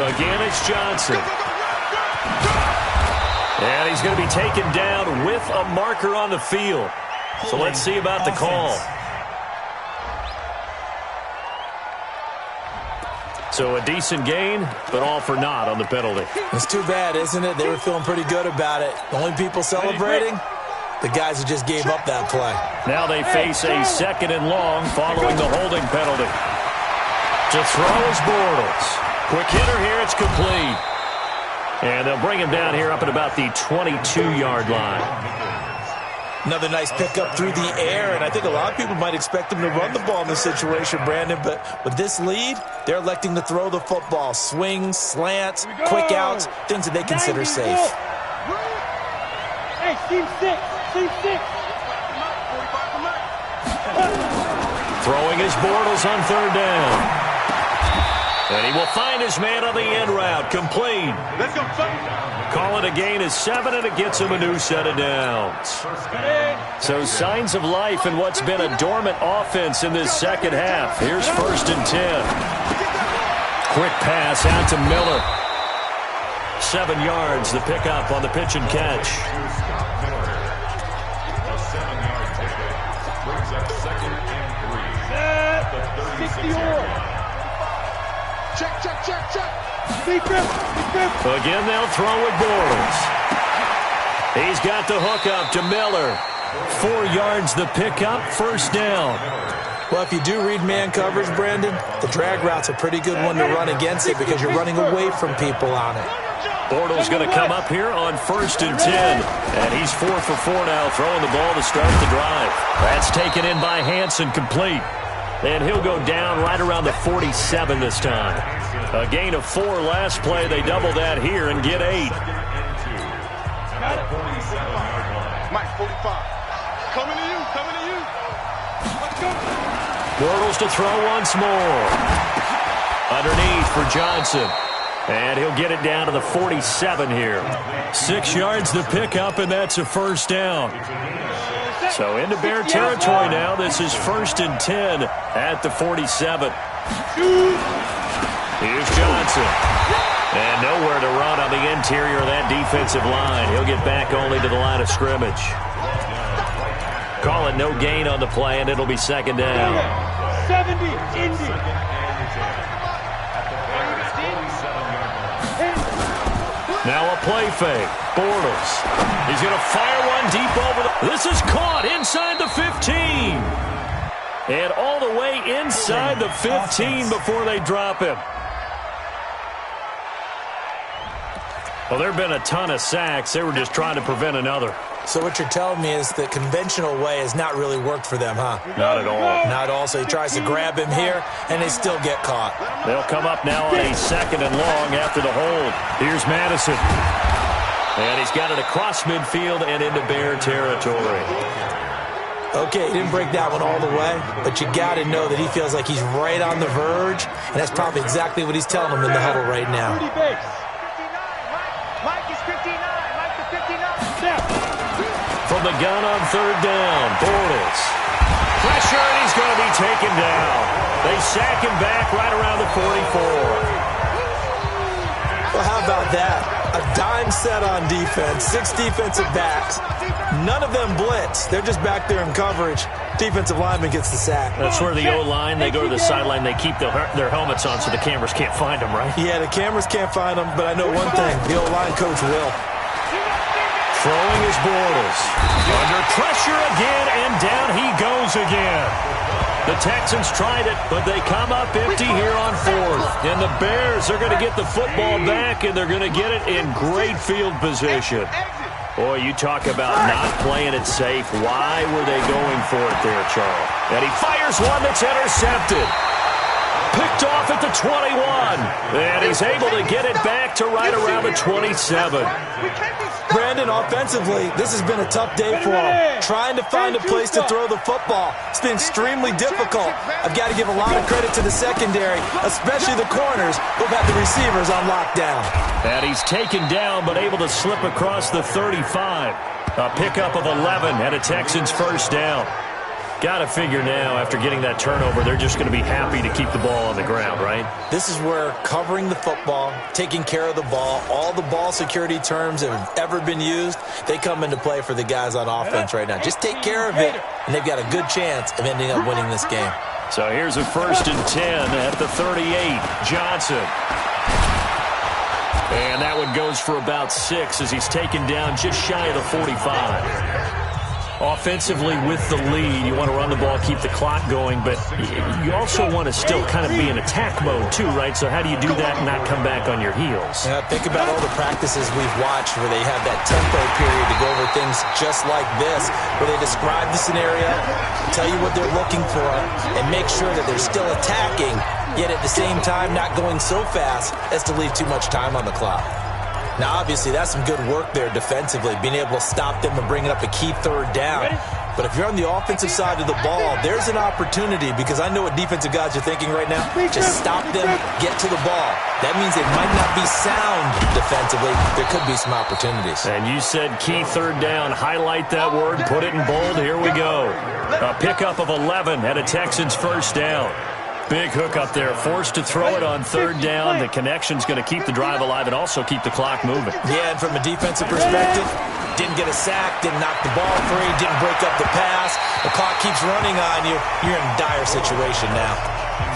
Again, it's Johnson. And he's going to be taken down with a marker on the field. So let's see about the call. So a decent gain, but all for naught on the penalty. It's too bad, isn't it? They were feeling pretty good about it. The only people celebrating, the guys who just gave up that play. Now they face a 2nd and long following the holding penalty. To throw is Bortles. Quick hitter here, it's complete. And they'll bring him down here up at about the 22-yard line. Another nice pickup through the air, and I think a lot of people might expect them to run the ball in this situation, Brandon, but with this lead, they're electing to throw the football. Swings, slants, quick outs, things that they consider safe. Hey, team 6, team 6. Throwing his Bortles on third down. And he will find his man on the end route, complete. Let's go, Call it a gain of 7, and it gets him a new set of downs. So signs of life in what's been a dormant offense in this second half. Here's 1st and 10. Quick pass out to Miller. 7 yards, the pickup on the pitch and catch. A 7-yard pickup brings up 2nd and 3. The 36-yard. Check. Again, they'll throw with Bortles. He's got the hook up to Miller. 4 yards the pickup, 1st down. Well, if you do read man coverage, Brandon, the drag route's a pretty good one to run against it because you're running away from people on it. Bortles going to come up here on 1st and 10. And he's 4 for 4 now, throwing the ball to start the drive. That's taken in by Hansen, complete. And he'll go down right around the 47 this time. A gain of 4 last play. They double that here and get 8. Mike, 45. Coming to you. Let's go. Bortles to throw once more. Underneath for Johnson. And he'll get it down to the 47 here. 6 yards the pickup, and that's a 1st down. So into Bear territory now. This is 1st and 10 at the 47. Here's Johnson. And nowhere to run on the interior of that defensive line. He'll get back only to the line of scrimmage. Call it no gain on the play, and it'll be 2nd down. 70, Indy. Now a play fake. Bortles. He's going to fire one deep over the... This is caught inside the 15. And all the way inside the 15 before they drop him. Well, there have been a ton of sacks. They were just trying to prevent another. So what you're telling me is the conventional way has not really worked for them, huh? Not at all. Not at all. So he tries to grab him here, and they still get caught. They'll come up now on a 2nd and long after the hold. Here's Madison. And he's got it across midfield and into Bear territory. Okay, he didn't break that one all the way, but you got to know that he feels like he's right on the verge, and that's probably exactly what he's telling him in the huddle right now. Mike is 59. Mike the 59. from the gun on third down. Bortles. Pressure, and he's going to be taken down. They sack him back right around the 44. Well, how about that? A dime set on defense, 6 defensive backs. None of them blitz. They're just back there in coverage. Defensive lineman gets the sack. That's where the O-line, they go to the sideline, they keep their helmets on so the cameras can't find them, right? Yeah, the cameras can't find them, but I know one thing. The O-line coach will. Throwing is Bortles. Under pressure again, and down he goes again. The Texans tried it, but they come up empty here on fourth. And the Bears are going to get the football back, and they're going to get it in great field position. Boy, you talk about not playing it safe. Why were they going for it there, Charles? And he fires one that's intercepted. Picked off at the 21. And he's able to get it back to right around the 27. Brandon, offensively, this has been a tough day for him. Trying to find a place to throw the football. It's been extremely difficult. I've got to give a lot of credit to the secondary, especially the corners who've had the receivers on lockdown. And he's taken down, but able to slip across the 35. A pickup of 11 and a Texans first down. Got to figure now, after getting that turnover, they're just going to be happy to keep the ball on the ground, right? This is where covering the football, taking care of the ball, all the ball security terms that have ever been used, they come into play for the guys on offense right now. Just take care of it, and they've got a good chance of ending up winning this game. So here's a 1st and 10 at the 38. Johnson. And that one goes for about 6 as he's taken down just shy of the 45. Offensively with the lead, you want to run the ball, keep the clock going, but you also want to still kind of be in attack mode too, right? So how do you do that and not come back on your heels? Yeah, think about all the practices we've watched where they have that tempo period to go over things just like this, where they describe the scenario, tell you what they're looking for, and make sure that they're still attacking, yet at the same time not going so fast as to leave too much time on the clock. Now, obviously, that's some good work there defensively, being able to stop them and bringing up a key third down. But if you're on the offensive side of the ball, there's an opportunity, because I know what defensive guys are thinking right now. Just stop them, get to the ball. That means they might not be sound defensively. There could be some opportunities. And you said key third down. Highlight that word, put it in bold. Here we go. A pickup of 11 at a Texans first down. Big hook up there, forced to throw it on third down. The connection's going to keep the drive alive and also keep the clock moving. Yeah, and from a defensive perspective, didn't get a sack, didn't knock the ball free, didn't break up the pass. The clock keeps running on you. You're in a dire situation now.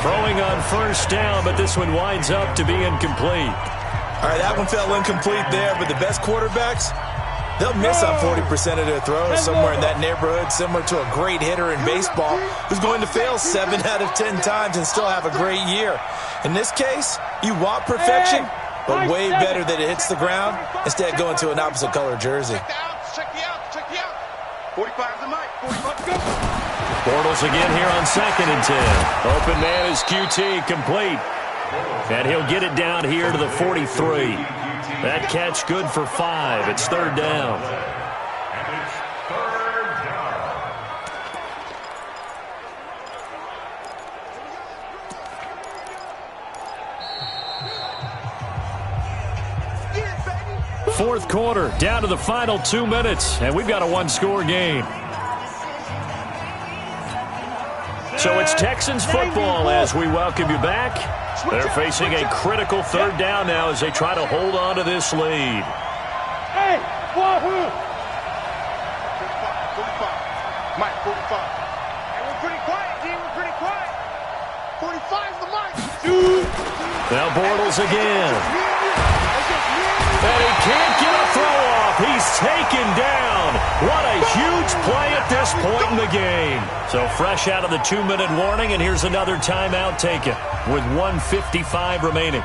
Throwing on first down, but this one winds up to be incomplete. All right, that one fell incomplete there, but the best quarterbacks, they'll miss on 40% of their throws, somewhere in that neighborhood, similar to a great hitter in baseball who's going to fail 7 out of 10 times and still have a great year. In this case, you want perfection, but way better that it hits the ground instead going to an opposite color jersey. Check the out. 45 the mic. 45 go. Bortles again here on 2nd and 10. Open man is QT, complete. And he'll get it down here to the 43. That catch good for 5. It's third down. And it's third down. Fourth quarter, down to the final 2 minutes, and we've got a one-score game. So it's Texans football as we welcome you back. They're facing a critical third down now as they try to hold on to this lead. Hey, wahoo! 45. Mike, 45. Hey, we're pretty quiet, team. We're pretty quiet. 45's the mic. Dude. Now Bortles again. And he can't get a throw off. He's taken down. What a huge play at this point in the game. So fresh out of the 2-minute warning, and here's another timeout taken with 1:55 remaining.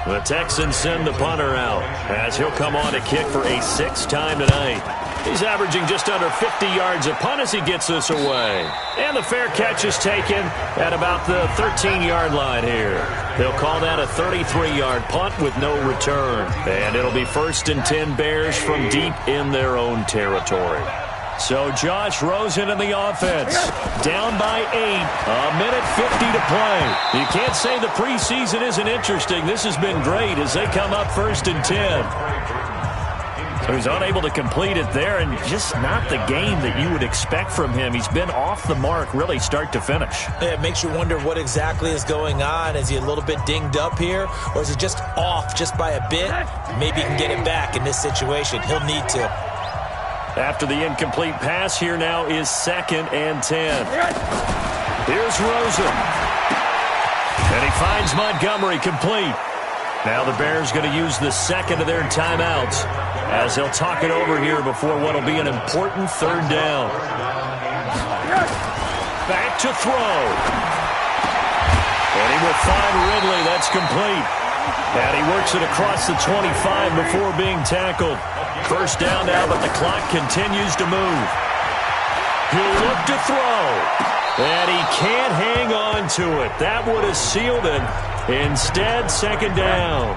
The Texans send the punter out as he'll come on to kick for a 6th time tonight. He's averaging just under 50 yards a punt as he gets this away. And the fair catch is taken at about the 13-yard line here. They'll call that a 33-yard punt with no return. And it'll be 1st and 10 Bears from deep in their own territory. So Josh Rosen in the offense. Down by 8. 1:50 to play. You can't say the preseason isn't interesting. This has been great as they come up 1st and 10. So he's unable to complete it there, and just not the game that you would expect from him. He's been off the mark really start to finish. Yeah, it makes you wonder what exactly is going on. Is he a little bit dinged up here, or is it just off just by a bit? Maybe he can get it back in this situation. He'll need to. After the incomplete pass, here now is 2nd and 10. Here's Rosen. And he finds Montgomery complete. Now the Bears going to use the second of their timeouts as they'll talk it over here before what will be an important 3rd down. Back to throw. And he will find Ridley. That's complete. And he works it across the 25 before being tackled. 1st down now, but the clock continues to move. He'll look to throw. And he can't hang on to it. That would have sealed it. Instead, 2nd down.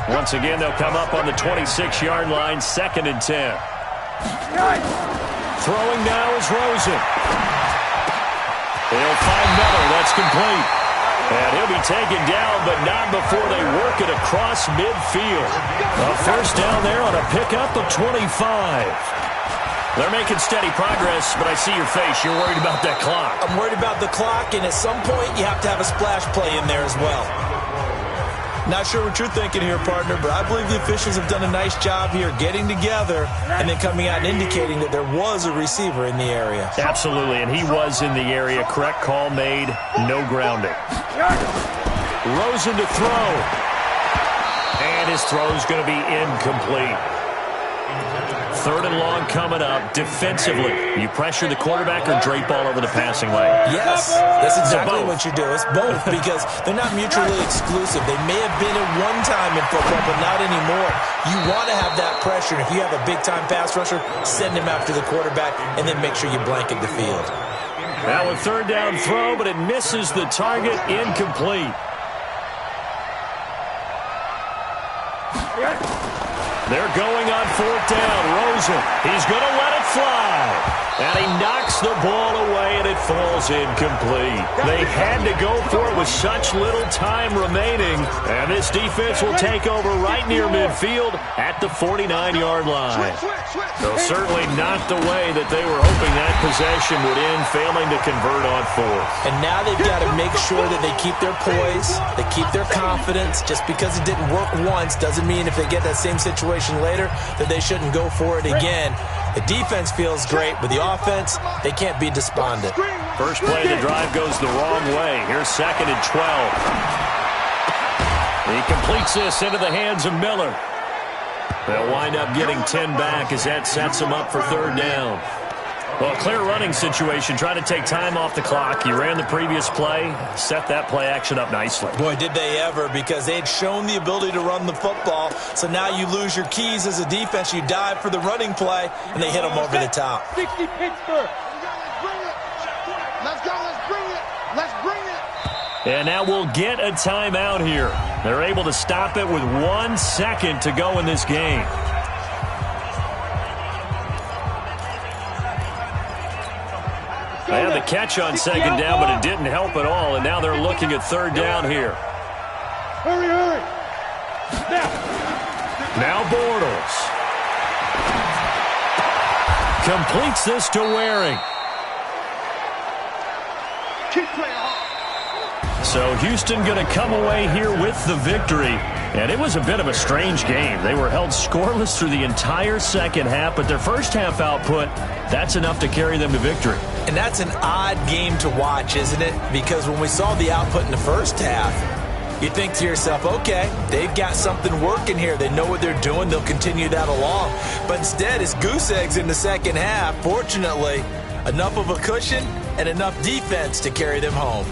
Once again, they'll come up on the 26-yard line, 2nd and 10. Throwing now is Rosen. He'll find Miller. That's complete. And he'll be taken down, but not before they work it across midfield. A 1st down there on a pickup of 25. They're making steady progress, but I see your face. You're worried about that clock. I'm worried about the clock, and at some point, you have to have a splash play in there as well. Not sure what you're thinking here, partner, but I believe the officials have done a nice job here getting together and then coming out and indicating that there was a receiver in the area. Absolutely, and he was in the area. Correct call made. No grounding. Rosen to throw. And his throw is going to be incomplete. 3rd and long coming up. Defensively, you pressure the quarterback or drape all over the passing lane? Yes, that's exactly what you do. It's both because they're not mutually exclusive. They may have been at one time in football, but not anymore. You want to have that pressure. If you have a big-time pass rusher, send him after the quarterback and then make sure you blanket the field. Now a 3rd down throw, but it misses the target. Incomplete. They're going on 4th down. Rosen, he's going to let it fly. And he knocks the ball away, and it falls incomplete. They had to go for it with such little time remaining. And this defense will take over right near midfield at the 49-yard line. So certainly not the way that they were hoping that possession would end, failing to convert on 4th. And now they've got to make sure that they keep their poise, they keep their confidence. Just because it didn't work once doesn't mean if they get that same situation later that they shouldn't go for it again. The defense feels great, but the offense, they can't be despondent. First play of the drive goes the wrong way. Here's 2nd and 12. He completes this into the hands of Miller. They'll wind up getting 10 back as that sets them up for 3rd down. Well, clear running situation. Try to take time off the clock. You ran the previous play, set that play action up nicely. Boy, did they ever, because they had shown the ability to run the football. So now you lose your keys as a defense. You dive for the running play, and they hit them over the top. 60 Pittsburgh. Let's go. Let's bring it. Let's bring it. And now we'll get a timeout here. They're able to stop it with 1 second to go in this game. They had the catch on 2nd down, but it didn't help at all, and now they're looking at 3rd down here. Hurry, hurry. Now Bortles. Completes this to Waring. Keep playing hard. So Houston going to come away here with the victory. And it was a bit of a strange game. They were held scoreless through the entire 2nd half, but their first half output, that's enough to carry them to victory. And that's an odd game to watch, isn't it? Because when we saw the output in the first half, you think to yourself, okay, they've got something working here. They know what they're doing. They'll continue that along. But instead, it's goose eggs in the 2nd half. Fortunately, enough of a cushion and enough defense to carry them home.